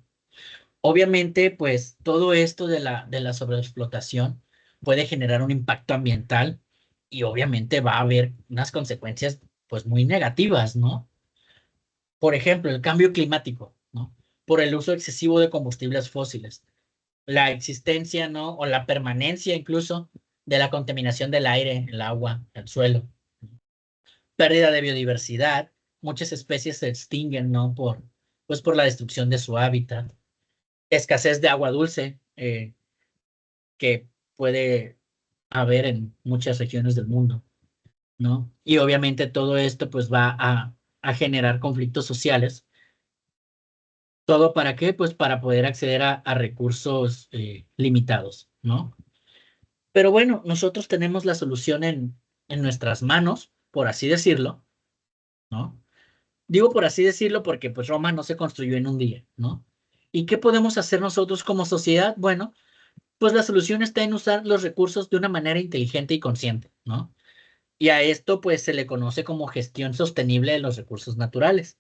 Obviamente, pues todo esto de la sobreexplotación puede generar un impacto ambiental y obviamente va a haber unas consecuencias pues muy negativas, ¿no? Por ejemplo, el cambio climático, ¿no? Por el uso excesivo de combustibles fósiles, la existencia, ¿no? O la permanencia incluso de la contaminación del aire, el agua, el suelo, pérdida de biodiversidad, muchas especies se extinguen, ¿no? Pues por la destrucción de su hábitat, escasez de agua dulce, que puede haber en muchas regiones del mundo, ¿no? Y obviamente todo esto pues va a generar conflictos sociales. ¿Todo para qué? Pues para poder acceder a recursos limitados, ¿no? Pero bueno, nosotros tenemos la solución en nuestras manos, por así decirlo, ¿no? Digo por así decirlo porque pues Roma no se construyó en un día, ¿no? ¿Y qué podemos hacer nosotros como sociedad? Bueno, pues la solución está en usar los recursos de una manera inteligente y consciente, ¿no? Y a esto pues se le conoce como gestión sostenible de los recursos naturales.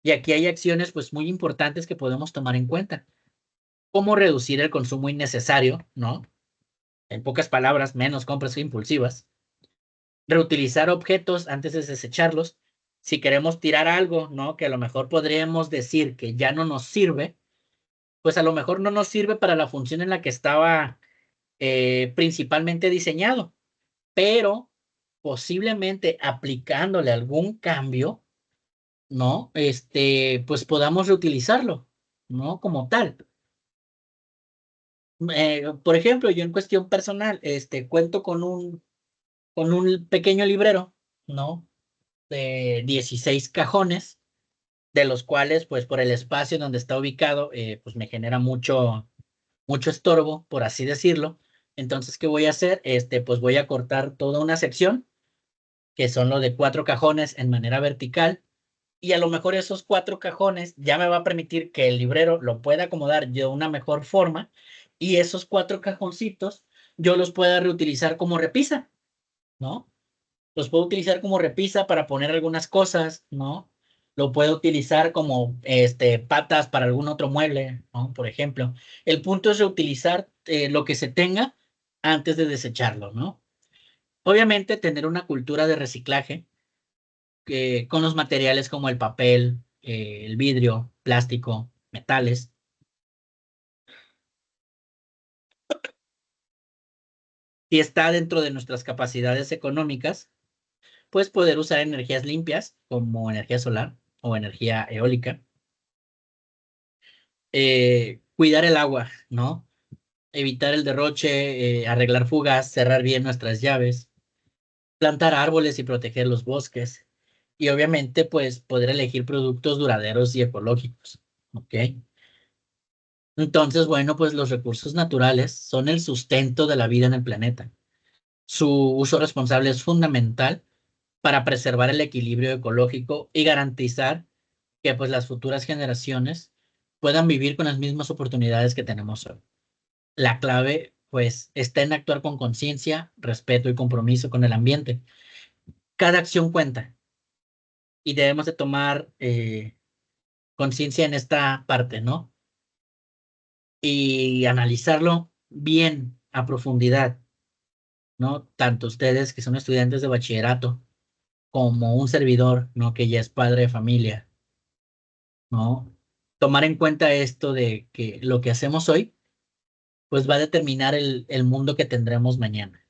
Y aquí hay acciones pues muy importantes que podemos tomar en cuenta, como reducir el consumo innecesario, ¿no? En pocas palabras, menos compras impulsivas. reutilizar objetos antes de desecharlos. Si queremos tirar algo, ¿no? Que a lo mejor podríamos decir que ya no nos sirve, pues a lo mejor no nos sirve para la función en la que estaba principalmente diseñado, pero posiblemente aplicándole algún cambio, ¿no? Pues podamos reutilizarlo, ¿no? Como tal. Por ejemplo, yo en cuestión personal, cuento con un pequeño librero, ¿no? De 16 cajones, de los cuales, pues por el espacio en donde está ubicado, pues me genera mucho estorbo, por así decirlo. Entonces, ¿qué voy a hacer? Pues voy a cortar toda una sección, que son lo de 4 cajones en manera vertical, y a lo mejor esos 4 cajones ya me va a permitir que el librero lo pueda acomodar de una mejor forma, y esos 4 cajoncitos yo los pueda reutilizar como repisa, ¿no? Los puedo utilizar como repisa para poner algunas cosas, ¿no? Lo puedo utilizar como patas para algún otro mueble, ¿no? Por ejemplo. El punto es reutilizar lo que se tenga antes de desecharlo, ¿no? Obviamente tener una cultura de reciclaje con los materiales como el papel, el vidrio, plástico, metales. Si está dentro de nuestras capacidades económicas, pues poder usar energías limpias como energía solar o energía eólica. Cuidar el agua, ¿no? Evitar el derroche, arreglar fugas, cerrar bien nuestras llaves, plantar árboles y proteger los bosques. Y obviamente, pues, poder elegir productos duraderos y ecológicos, ¿ok? Entonces, bueno, pues los recursos naturales son el sustento de la vida en el planeta. Su uso responsable es fundamental para preservar el equilibrio ecológico y garantizar que, pues, las futuras generaciones puedan vivir con las mismas oportunidades que tenemos hoy. La clave, pues, está en actuar con conciencia, respeto y compromiso con el ambiente. Cada acción cuenta y debemos de tomar conciencia en esta parte, ¿no? Y analizarlo bien, a profundidad, ¿no? Tanto ustedes que son estudiantes de bachillerato como un servidor, ¿no? Que ya es padre de familia, ¿no? Tomar en cuenta esto de que lo que hacemos hoy, pues va a determinar el mundo que tendremos mañana,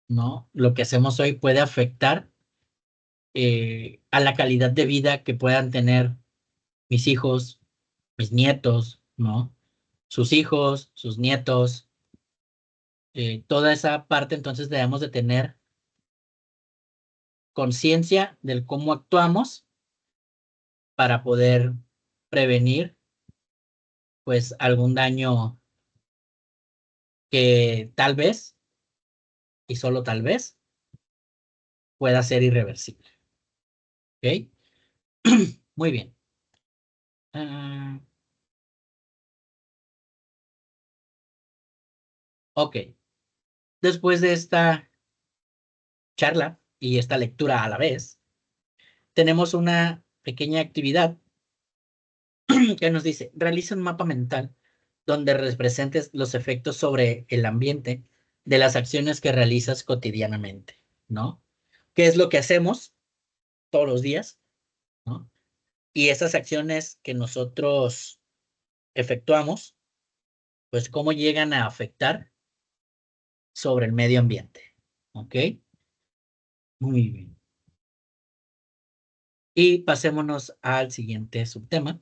¿no? Lo que hacemos hoy puede afectar a la calidad de vida que puedan tener mis hijos, mis nietos, ¿no? Sus hijos, sus nietos, toda esa parte, entonces debemos de tener conciencia del cómo actuamos para poder prevenir, pues, algún daño que tal vez, y solo tal vez, pueda ser irreversible, ¿ok? Muy bien. Ah, ok. Después de esta charla y esta lectura a la vez, tenemos una pequeña actividad que nos dice, realiza un mapa mental donde representes los efectos sobre el ambiente de las acciones que realizas cotidianamente, ¿no? ¿Qué es lo que hacemos todos los días, ¿no? Y esas acciones que nosotros efectuamos, pues cómo llegan a afectar sobre el medio ambiente, ¿ok? Muy bien. Y pasémonos al siguiente subtema.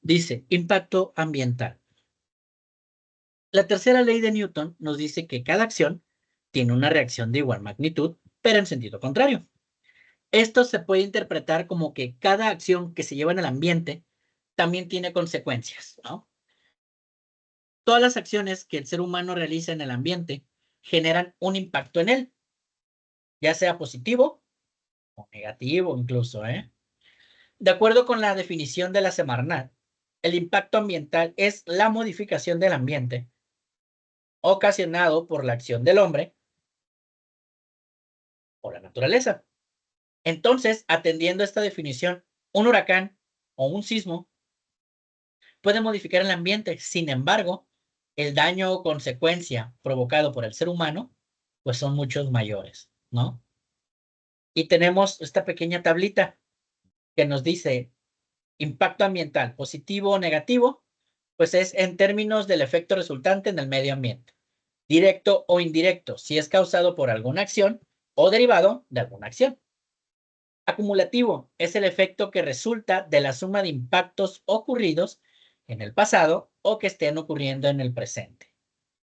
Dice, impacto ambiental. La tercera ley de Newton nos dice que cada acción tiene una reacción de igual magnitud, pero en sentido contrario. Esto se puede interpretar como que cada acción que se lleva en el ambiente también tiene consecuencias, ¿no? Todas las acciones que el ser humano realiza en el ambiente generan un impacto en él, ya sea positivo o negativo incluso, ¿eh? De acuerdo con la definición de la Semarnat, el impacto ambiental es la modificación del ambiente ocasionado por la acción del hombre o la naturaleza. Entonces, atendiendo a esta definición, un huracán o un sismo puede modificar el ambiente. Sin embargo, el daño o consecuencia provocado por el ser humano, pues son muchos mayores. ¿no? Y tenemos esta pequeña tablita que nos dice impacto ambiental, positivo o negativo, pues es en términos del efecto resultante en el medio ambiente, directo o indirecto, si es causado por alguna acción o derivado de alguna acción. Acumulativo es el efecto que resulta de la suma de impactos ocurridos en el pasado o que estén ocurriendo en el presente.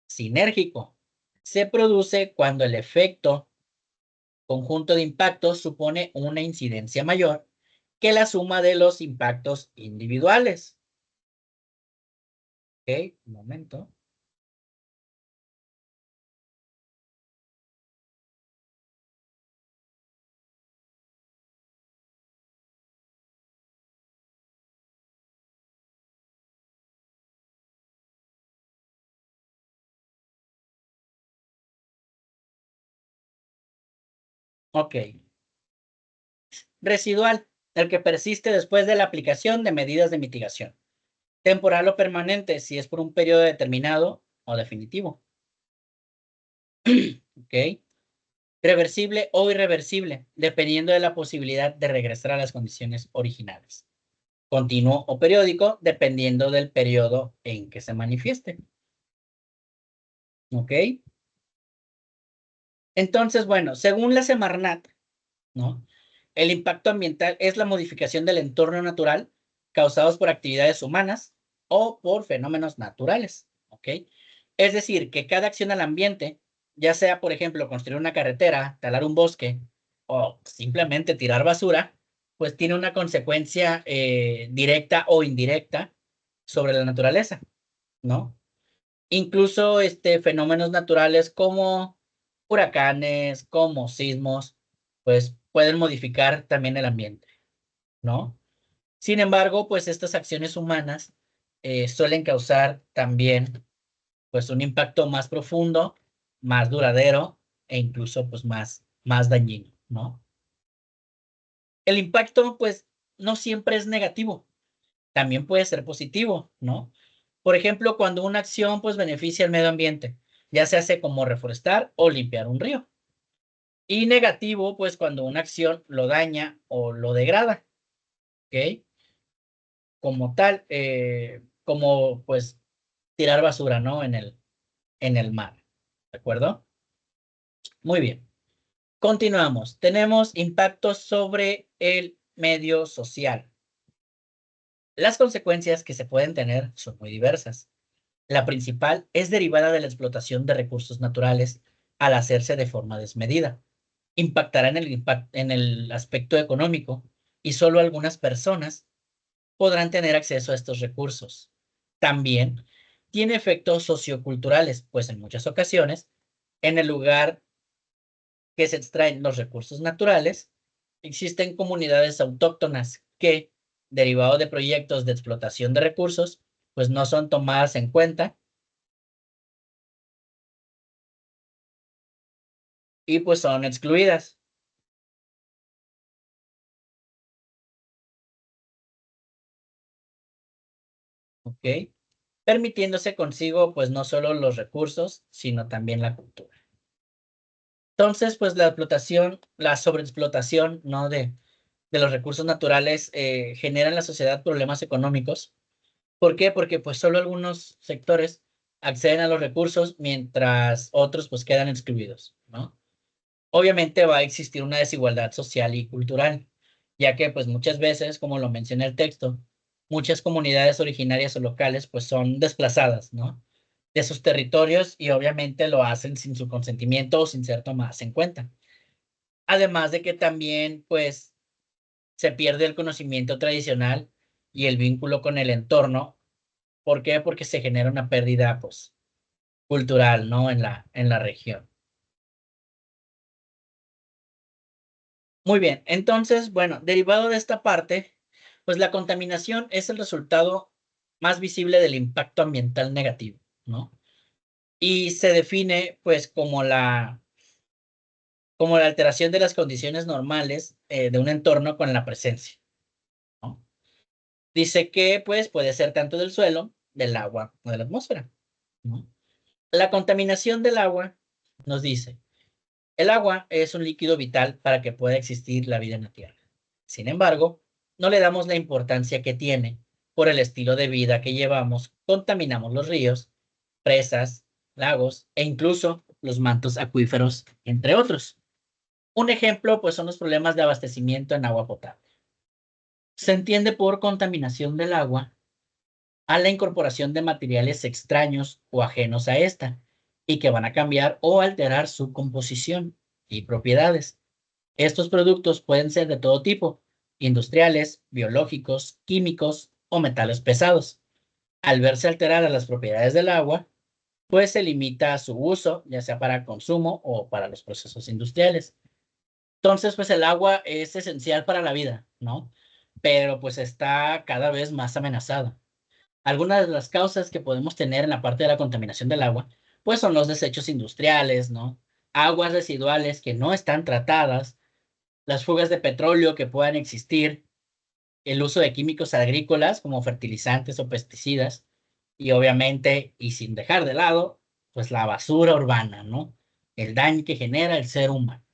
Sinérgico se produce cuando el efecto conjunto de impactos supone una incidencia mayor que la suma de los impactos individuales. Ok, un momento. Ok. Residual, el que persiste después de la aplicación de medidas de mitigación. Temporal o permanente, si es por un periodo determinado o definitivo. Ok. Reversible o irreversible, dependiendo de la posibilidad de regresar a las condiciones originales. Continuo o periódico, dependiendo del periodo en que se manifieste. ¿Ok? Entonces, bueno, según la Semarnat, ¿no? El impacto ambiental es la modificación del entorno natural causados por actividades humanas o por fenómenos naturales. ¿Ok? Es decir, que cada acción al ambiente, ya sea, por ejemplo, construir una carretera, talar un bosque o simplemente tirar basura, pues tiene una consecuencia directa o indirecta sobre la naturaleza, ¿no? Incluso fenómenos naturales como huracanes, como sismos, pues pueden modificar también el ambiente, ¿no? Sin embargo, pues estas acciones humanas suelen causar también pues un impacto más profundo, más duradero e incluso pues más dañino, ¿no? El impacto pues no siempre es negativo, también puede ser positivo, ¿no? Por ejemplo, cuando una acción pues beneficia al medio ambiente, ya se hace como reforestar o limpiar un río. Y negativo pues cuando una acción lo daña o lo degrada, ¿ok? Como tal, como pues tirar basura, ¿no? En el mar, ¿de acuerdo? Muy bien. Continuamos. Tenemos impactos sobre el medio social. Las consecuencias que se pueden tener son muy diversas. La principal es derivada de la explotación de recursos naturales al hacerse de forma desmedida. Impactará en el aspecto económico y solo algunas personas podrán tener acceso a estos recursos. También tiene efectos socioculturales, pues en muchas ocasiones, en el lugar que se extraen los recursos naturales, existen comunidades autóctonas que, derivado de proyectos de explotación de recursos, pues no son tomadas en cuenta y pues son excluidas, ¿ok? Permitiéndose consigo pues no solo los recursos, sino también la cultura. Entonces, pues la explotación, la sobreexplotación, ¿no? de los recursos naturales genera en la sociedad problemas económicos. ¿Por qué? Porque pues solo algunos sectores acceden a los recursos mientras otros pues quedan excluidos, ¿no? Obviamente va a existir una desigualdad social y cultural, ya que pues muchas veces, como lo menciona el texto, muchas comunidades originarias o locales pues son desplazadas, ¿no? De sus territorios y obviamente lo hacen sin su consentimiento o sin ser tomadas en cuenta. Además de que también pues se pierde el conocimiento tradicional y el vínculo con el entorno. ¿Por qué? Porque se genera una pérdida pues cultural, ¿no? En la región. Muy bien, entonces, bueno, derivado de esta parte, pues la contaminación es el resultado más visible del impacto ambiental negativo, ¿no? Y se define pues como la alteración de las condiciones normales de un entorno con la presencia, ¿no? Dice que pues puede ser tanto del suelo, del agua o de la atmósfera, ¿no? La contaminación del agua nos dice El agua es un líquido vital para que pueda existir la vida en la Tierra. Sin embargo, no le damos la importancia que tiene por el estilo de vida que llevamos. Contaminamos los ríos, presas, lagos e incluso los mantos acuíferos, entre otros. Un ejemplo, pues, son los problemas de abastecimiento en agua potable. Se entiende por contaminación del agua a la incorporación de materiales extraños o ajenos a esta y que van a cambiar o alterar su composición y propiedades. Estos productos pueden ser de todo tipo, industriales, biológicos, químicos o metales pesados. Al verse alteradas las propiedades del agua, pues se limita su uso, ya sea para consumo o para los procesos industriales. Entonces, pues el agua es esencial para la vida, ¿no? Pero pues está cada vez más amenazada. Algunas de las causas que podemos tener en la parte de la contaminación del agua, pues son los desechos industriales, ¿no? Aguas residuales que no están tratadas, las fugas de petróleo que puedan existir, el uso de químicos agrícolas como fertilizantes o pesticidas, y obviamente, y sin dejar de lado, pues la basura urbana, ¿no? El daño que genera el ser humano.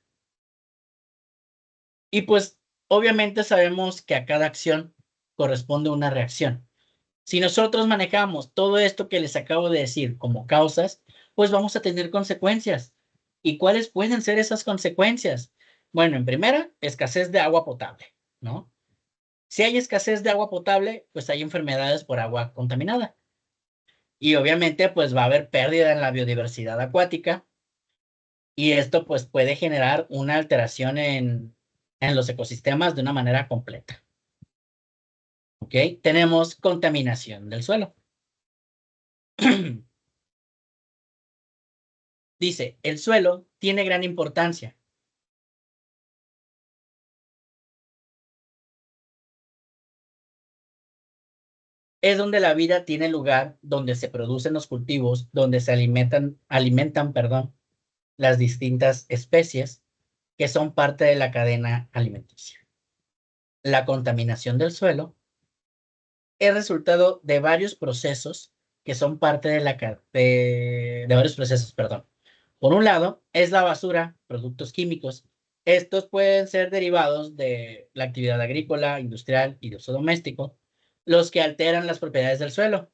Y pues obviamente sabemos que a cada acción corresponde una reacción. Si nosotros manejamos todo esto que les acabo de decir como causas, pues vamos a tener consecuencias. ¿Y cuáles pueden ser esas consecuencias? Bueno, en primera, escasez de agua potable, ¿no? Si hay escasez de agua potable, pues hay enfermedades por agua contaminada. Y obviamente, pues va a haber pérdida en la biodiversidad acuática y esto pues puede generar una alteración en los ecosistemas de una manera completa. ¿Ok? Tenemos contaminación del suelo. Dice, el suelo tiene gran importancia. Es donde la vida tiene lugar, donde se producen los cultivos, donde se alimentan, perdón, las distintas especies que son parte de la cadena alimenticia. La contaminación del suelo es resultado de varios procesos que son parte de varios procesos, perdón. Por un lado, es la basura, productos químicos. Estos pueden ser derivados de la actividad agrícola, industrial y de uso doméstico, los que alteran las propiedades del suelo,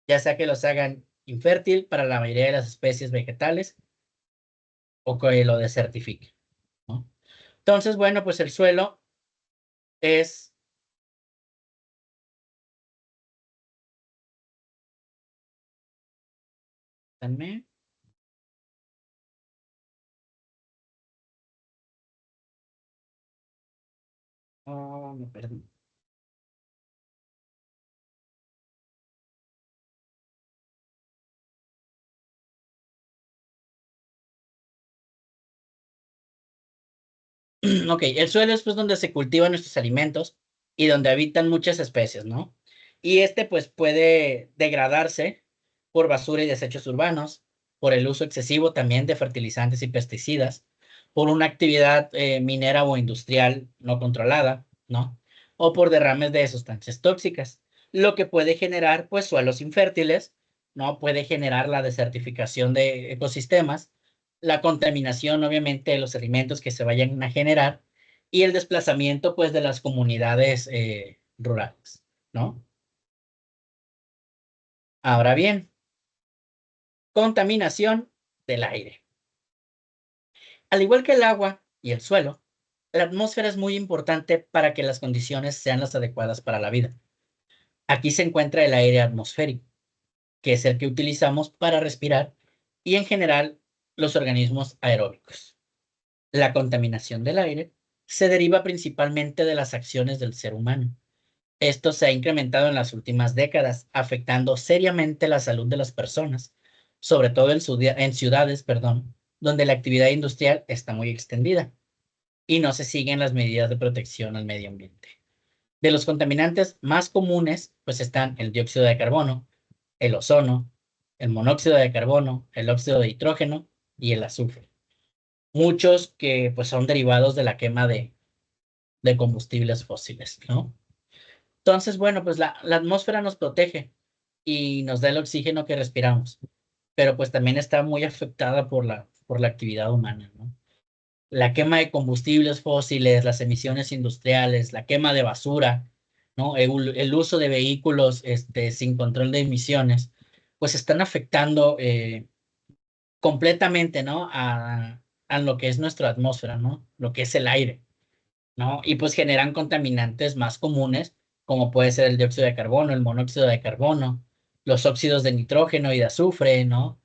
ya sea que los hagan infértil para la mayoría de las especies vegetales o que lo desertifiquen, ¿no? Entonces, bueno, pues el suelo es... Espérame. Oh, me perdí. Ok, el suelo es pues donde se cultivan nuestros alimentos y donde habitan muchas especies, ¿no? Y este pues puede degradarse por basura y desechos urbanos, por el uso excesivo también de fertilizantes y pesticidas, por una actividad minera o industrial no controlada, ¿no? O por derrames de sustancias tóxicas, lo que puede generar pues suelos infértiles, ¿no? Puede generar la desertificación de ecosistemas, la contaminación, obviamente, de los alimentos que se vayan a generar y el desplazamiento, pues, de las comunidades rurales, ¿no? Ahora bien, contaminación del aire. Al igual que el agua y el suelo, la atmósfera es muy importante para que las condiciones sean las adecuadas para la vida. Aquí se encuentra el aire atmosférico, que es el que utilizamos para respirar y en general los organismos aeróbicos. La contaminación del aire se deriva principalmente de las acciones del ser humano. Esto se ha incrementado en las últimas décadas, afectando seriamente la salud de las personas, sobre todo en ciudades, perdón, donde la actividad industrial está muy extendida y no se siguen las medidas de protección al medio ambiente. De los contaminantes más comunes, pues están el dióxido de carbono, el ozono, el monóxido de carbono, el óxido de nitrógeno y el azufre. Muchos que pues son derivados de la quema de combustibles fósiles, ¿no? Entonces, bueno, pues la atmósfera nos protege y nos da el oxígeno que respiramos, pero pues también está muy afectada por la actividad humana, ¿no? la quema de combustibles fósiles, las emisiones industriales, la quema de basura, ¿no? El uso de vehículos sin control de emisiones, pues están afectando completamente, ¿no? A lo que es nuestra atmósfera, ¿no? Lo que es el aire, ¿no? Y pues generan contaminantes más comunes, como puede ser el dióxido de carbono, el monóxido de carbono, los óxidos de nitrógeno y de azufre, ¿no?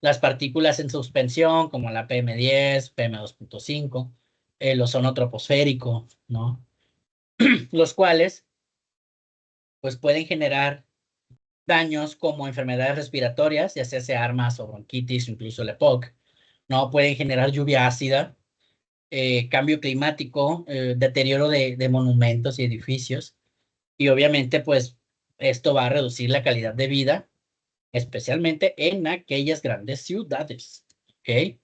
Las partículas en suspensión, como la PM10, PM2.5, el ozono troposférico, ¿no? Los cuales, pues pueden generar daños como enfermedades respiratorias, ya sea armas o bronquitis, o incluso el EPOC, ¿no? Pueden generar lluvia ácida, cambio climático, deterioro de monumentos y edificios, y obviamente, pues, esto va a reducir la calidad de vida, especialmente en aquellas grandes ciudades, ¿ok?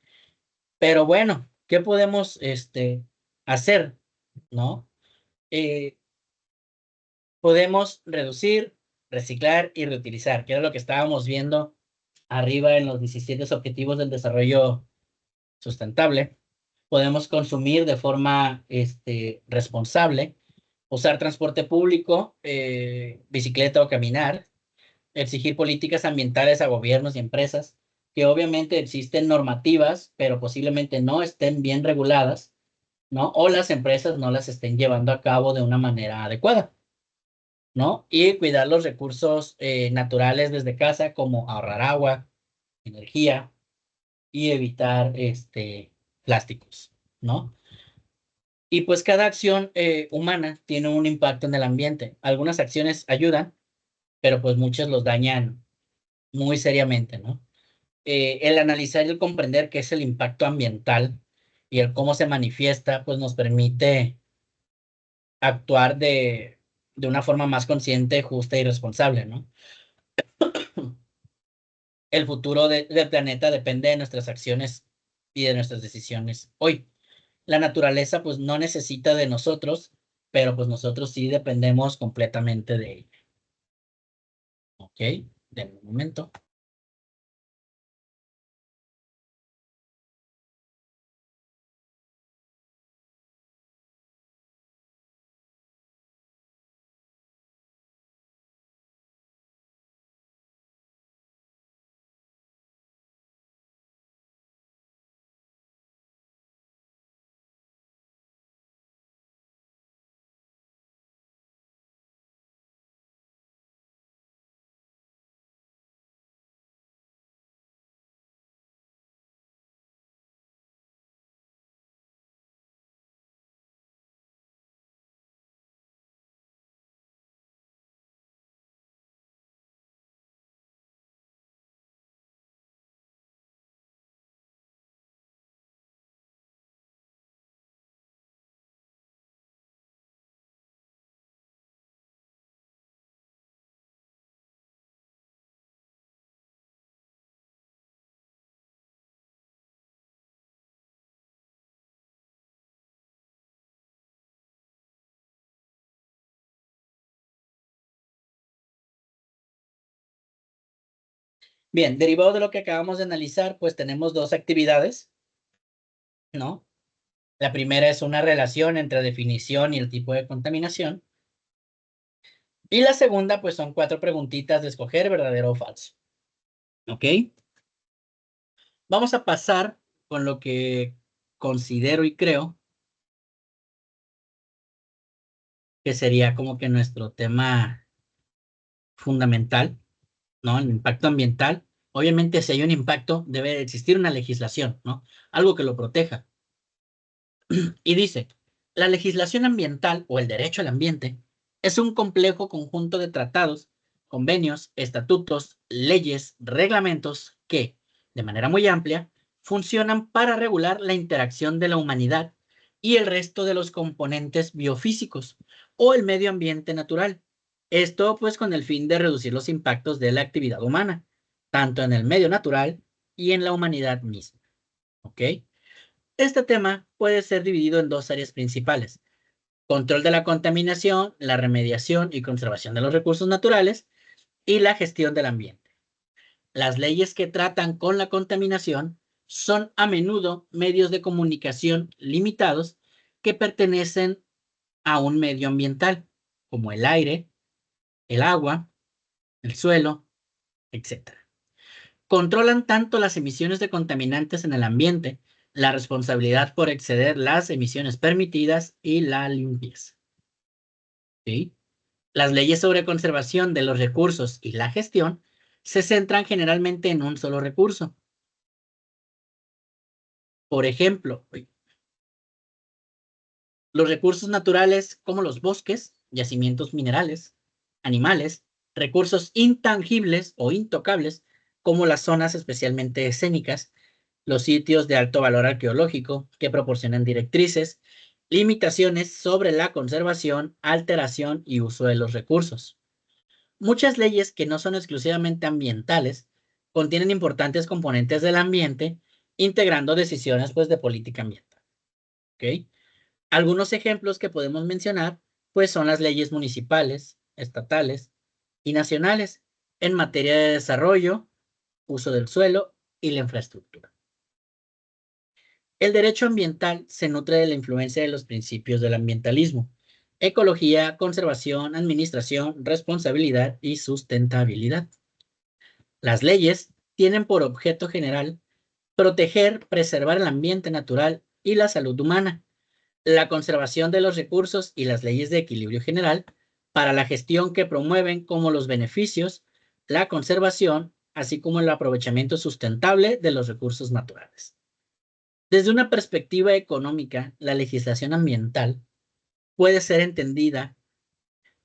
Pero bueno, ¿qué podemos, hacer, no? Eh, Podemos reducir, reciclar y reutilizar, que era lo que estábamos viendo arriba en los 17 Objetivos del Desarrollo Sustentable. Podemos consumir de forma responsable, usar transporte público, bicicleta o caminar, exigir políticas ambientales a gobiernos y empresas, que obviamente existen normativas, pero posiblemente no estén bien reguladas, ¿no? O las empresas no las estén llevando a cabo de una manera adecuada, ¿no? Y cuidar los recursos naturales desde casa, como ahorrar agua, energía y evitar plásticos, ¿no? Y pues cada acción humana tiene un impacto en el ambiente. Algunas acciones ayudan, pero pues muchas los dañan muy seriamente, ¿no? El analizar y el comprender qué es el impacto ambiental y el cómo se manifiesta, pues nos permite actuar de una forma más consciente, justa y responsable, ¿no? El futuro del planeta depende de nuestras acciones y de nuestras decisiones hoy. La naturaleza pues no necesita de nosotros, pero pues nosotros sí dependemos completamente de ella. ¿Ok? De momento. Bien, derivado de lo que acabamos de analizar, pues tenemos dos actividades, ¿no? La primera es una relación entre definición y el tipo de contaminación. Y la segunda, pues son cuatro preguntitas de escoger verdadero o falso. ¿Ok? Vamos a pasar con lo que considero y creo que sería como que nuestro tema fundamental, ¿no? El impacto ambiental. Obviamente, si hay un impacto, debe de existir una legislación, ¿no? Algo que lo proteja. Y dice, la legislación ambiental o el derecho al ambiente es un complejo conjunto de tratados, convenios, estatutos, leyes, reglamentos que, de manera muy amplia, funcionan para regular la interacción de la humanidad y el resto de los componentes biofísicos o el medio ambiente natural. Esto pues con el fin de reducir los impactos de la actividad humana, tanto en el medio natural y en la humanidad misma. ¿Ok? Este tema puede ser dividido en dos áreas principales: control de la contaminación, la remediación y conservación de los recursos naturales, y la gestión del ambiente. Las leyes que tratan con la contaminación son a menudo medios de comunicación limitados que pertenecen a un medio ambiental, como el aire, el agua, el suelo, etc. Controlan tanto las emisiones de contaminantes en el ambiente, la responsabilidad por exceder las emisiones permitidas y la limpieza. ¿Sí? Las leyes sobre conservación de los recursos y la gestión se centran generalmente en un solo recurso. Por ejemplo, los recursos naturales como los bosques, yacimientos minerales, animales, recursos intangibles o intocables como las zonas especialmente escénicas, los sitios de alto valor arqueológico que proporcionan directrices, limitaciones sobre la conservación, alteración y uso de los recursos. Muchas leyes que no son exclusivamente ambientales contienen importantes componentes del ambiente, integrando decisiones pues, de política ambiental. ¿Ok? Algunos ejemplos que podemos mencionar pues, son las leyes municipales, estatales y nacionales en materia de desarrollo, uso del suelo y la infraestructura. El derecho ambiental se nutre de la influencia de los principios del ambientalismo: ecología, conservación, administración, responsabilidad y sustentabilidad. Las leyes tienen por objeto general proteger, preservar el ambiente natural y la salud humana, la conservación de los recursos y las leyes de equilibrio general para la gestión que promueven como los beneficios, la conservación, así como el aprovechamiento sustentable de los recursos naturales. Desde una perspectiva económica, la legislación ambiental puede ser entendida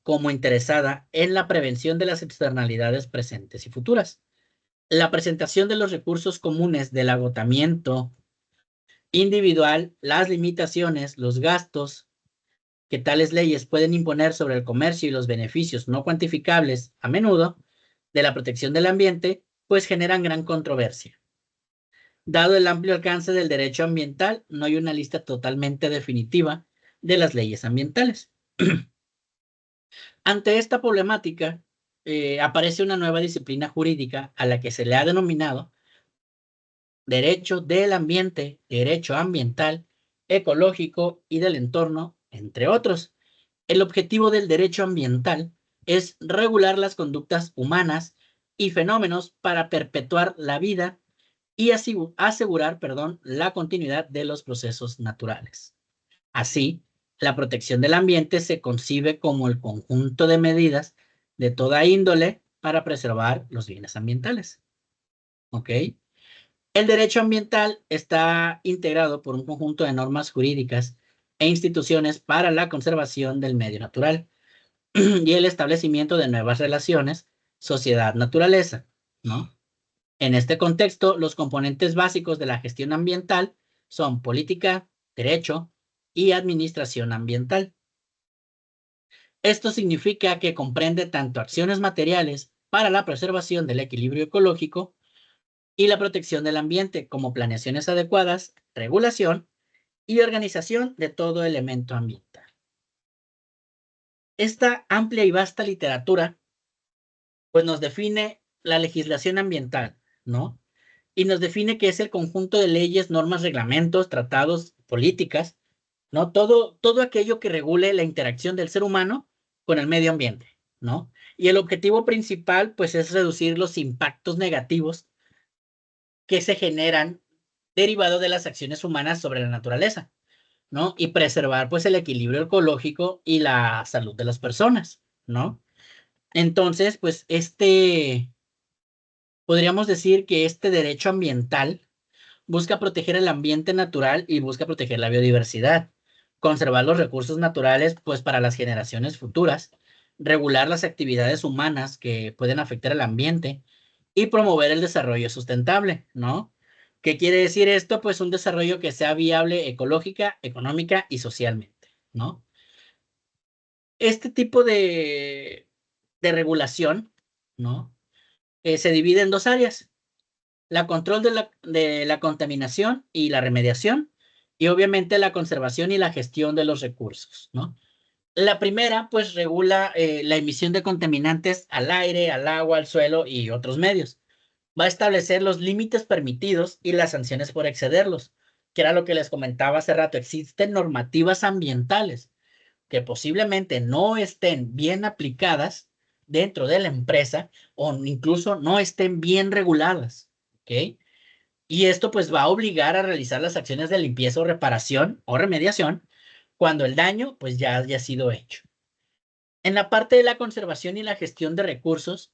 como interesada en la prevención de las externalidades presentes y futuras. La presentación de los recursos comunes del agotamiento individual, las limitaciones, los gastos que tales leyes pueden imponer sobre el comercio y los beneficios no cuantificables, a menudo, de la protección del ambiente, pues generan gran controversia. Dado el amplio alcance del derecho ambiental, no hay una lista totalmente definitiva de las leyes ambientales. Ante esta problemática, aparece una nueva disciplina jurídica a la que se le ha denominado derecho del ambiente, derecho ambiental, ecológico y del entorno, entre otros. El objetivo del derecho ambiental es regular las conductas humanas y fenómenos para perpetuar la vida y asegurar, la continuidad de los procesos naturales. Así, la protección del ambiente se concibe como el conjunto de medidas de toda índole para preservar los bienes ambientales. ¿Ok? El derecho ambiental está integrado por un conjunto de normas jurídicas e instituciones para la conservación del medio natural y el establecimiento de nuevas relaciones sociedad-naturaleza, ¿no? En este contexto, los componentes básicos de la gestión ambiental son política, derecho y administración ambiental. Esto significa que comprende tanto acciones materiales para la preservación del equilibrio ecológico y la protección del ambiente, como planeaciones adecuadas, regulación y organización de todo elemento ambiental. Esta amplia y vasta literatura, pues nos define la legislación ambiental, ¿no? Y nos define que es el conjunto de leyes, normas, reglamentos, tratados, políticas, ¿no? Todo aquello que regule la interacción del ser humano con el medio ambiente, ¿no? Y el objetivo principal, pues, es reducir los impactos negativos que se generan derivados de las acciones humanas sobre la naturaleza, ¿no? Y preservar, pues, el equilibrio ecológico y la salud de las personas, ¿no? Entonces, pues, podríamos decir que este derecho ambiental busca proteger el ambiente natural y busca proteger la biodiversidad, conservar los recursos naturales, pues, para las generaciones futuras, regular las actividades humanas que pueden afectar el ambiente y promover el desarrollo sustentable, ¿no? ¿Qué quiere decir esto? Pues un desarrollo que sea viable ecológica, económica y socialmente, ¿no? Este tipo de regulación, ¿no? Se divide en dos áreas: la control de la contaminación y la remediación, y obviamente la conservación y la gestión de los recursos, ¿no? La primera, pues, regula la emisión de contaminantes al aire, al agua, al suelo y otros medios. Va a establecer los límites permitidos y las sanciones por excederlos, que era lo que les comentaba hace rato. Existen normativas ambientales que posiblemente no estén bien aplicadas dentro de la empresa o incluso no estén bien reguladas, ¿ok? Y esto pues va a obligar a realizar las acciones de limpieza o reparación o remediación cuando el daño pues ya haya sido hecho. En la parte de la conservación y la gestión de recursos,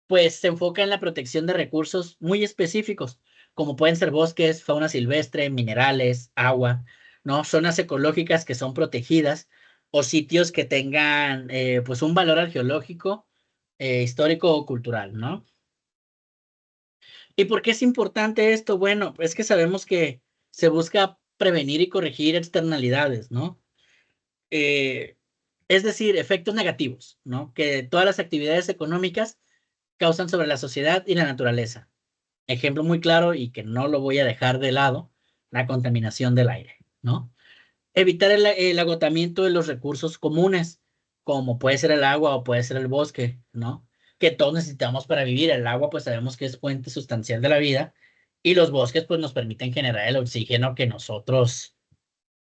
pues se enfoca en la protección de recursos muy específicos, como pueden ser bosques, fauna silvestre, minerales, agua, ¿no? Zonas ecológicas que son protegidas o sitios que tengan pues un valor arqueológico, histórico o cultural, ¿no? ¿Y por qué es importante esto? Bueno, es que sabemos que se busca prevenir y corregir externalidades, ¿no? Eh, es decir, efectos negativos, ¿no? Que todas las actividades económicas causan sobre la sociedad y la naturaleza. Ejemplo muy claro y que no lo voy a dejar de lado, la contaminación del aire, ¿no? Evitar el agotamiento de los recursos comunes, como puede ser el agua o puede ser el bosque, ¿no? Que todos necesitamos para vivir. El agua, pues sabemos que es fuente sustancial de la vida y los bosques, pues nos permiten generar el oxígeno que nosotros,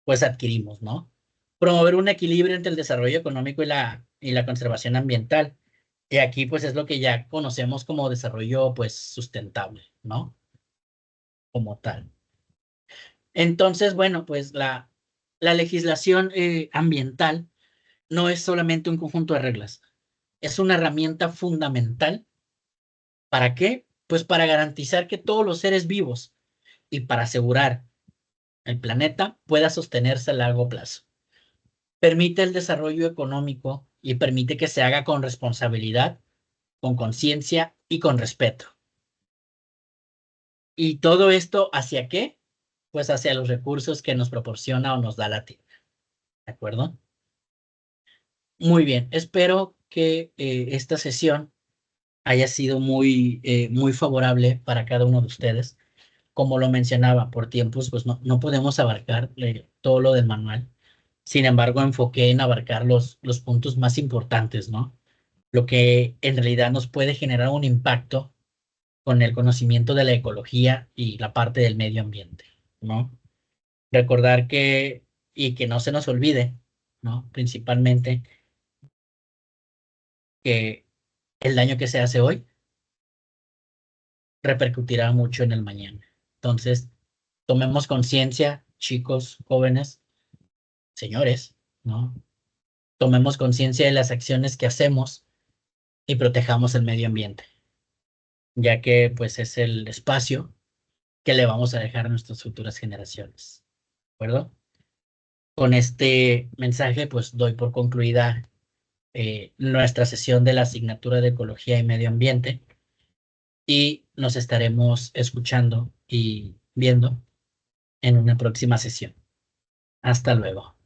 pues adquirimos, ¿no? Promover un equilibrio entre el desarrollo económico y la conservación ambiental. Y aquí, pues es lo que ya conocemos como desarrollo, pues sustentable, ¿no? Como tal. Entonces, bueno, pues la legislación ambiental no es solamente un conjunto de reglas, es una herramienta fundamental. ¿Para qué? Pues para garantizar que todos los seres vivos y para asegurar el planeta pueda sostenerse a largo plazo. Permite el desarrollo económico y permite que se haga con responsabilidad, con conciencia y con respeto. ¿Y todo esto hacia qué? Pues hacia los recursos que nos proporciona o nos da la tierra. ¿De acuerdo? Muy bien. Espero que esta sesión haya sido muy favorable para cada uno de ustedes. Como lo mencionaba, por tiempos, pues no podemos abarcar todo lo del manual. Sin embargo, enfoqué en abarcar los puntos más importantes, ¿no? Lo que en realidad nos puede generar un impacto con el conocimiento de la ecología y la parte del medio ambiente, ¿no? Recordar y que no se nos olvide, ¿no? Principalmente que el daño que se hace hoy repercutirá mucho en el mañana. Entonces, tomemos conciencia, chicos, jóvenes, señores, ¿no? Tomemos conciencia de las acciones que hacemos y protejamos el medio ambiente, ya que pues es el espacio que le vamos a dejar a nuestras futuras generaciones, ¿de acuerdo? Con este mensaje pues doy por concluida nuestra sesión de la asignatura de Ecología y Medio Ambiente y nos estaremos escuchando y viendo en una próxima sesión. Hasta luego.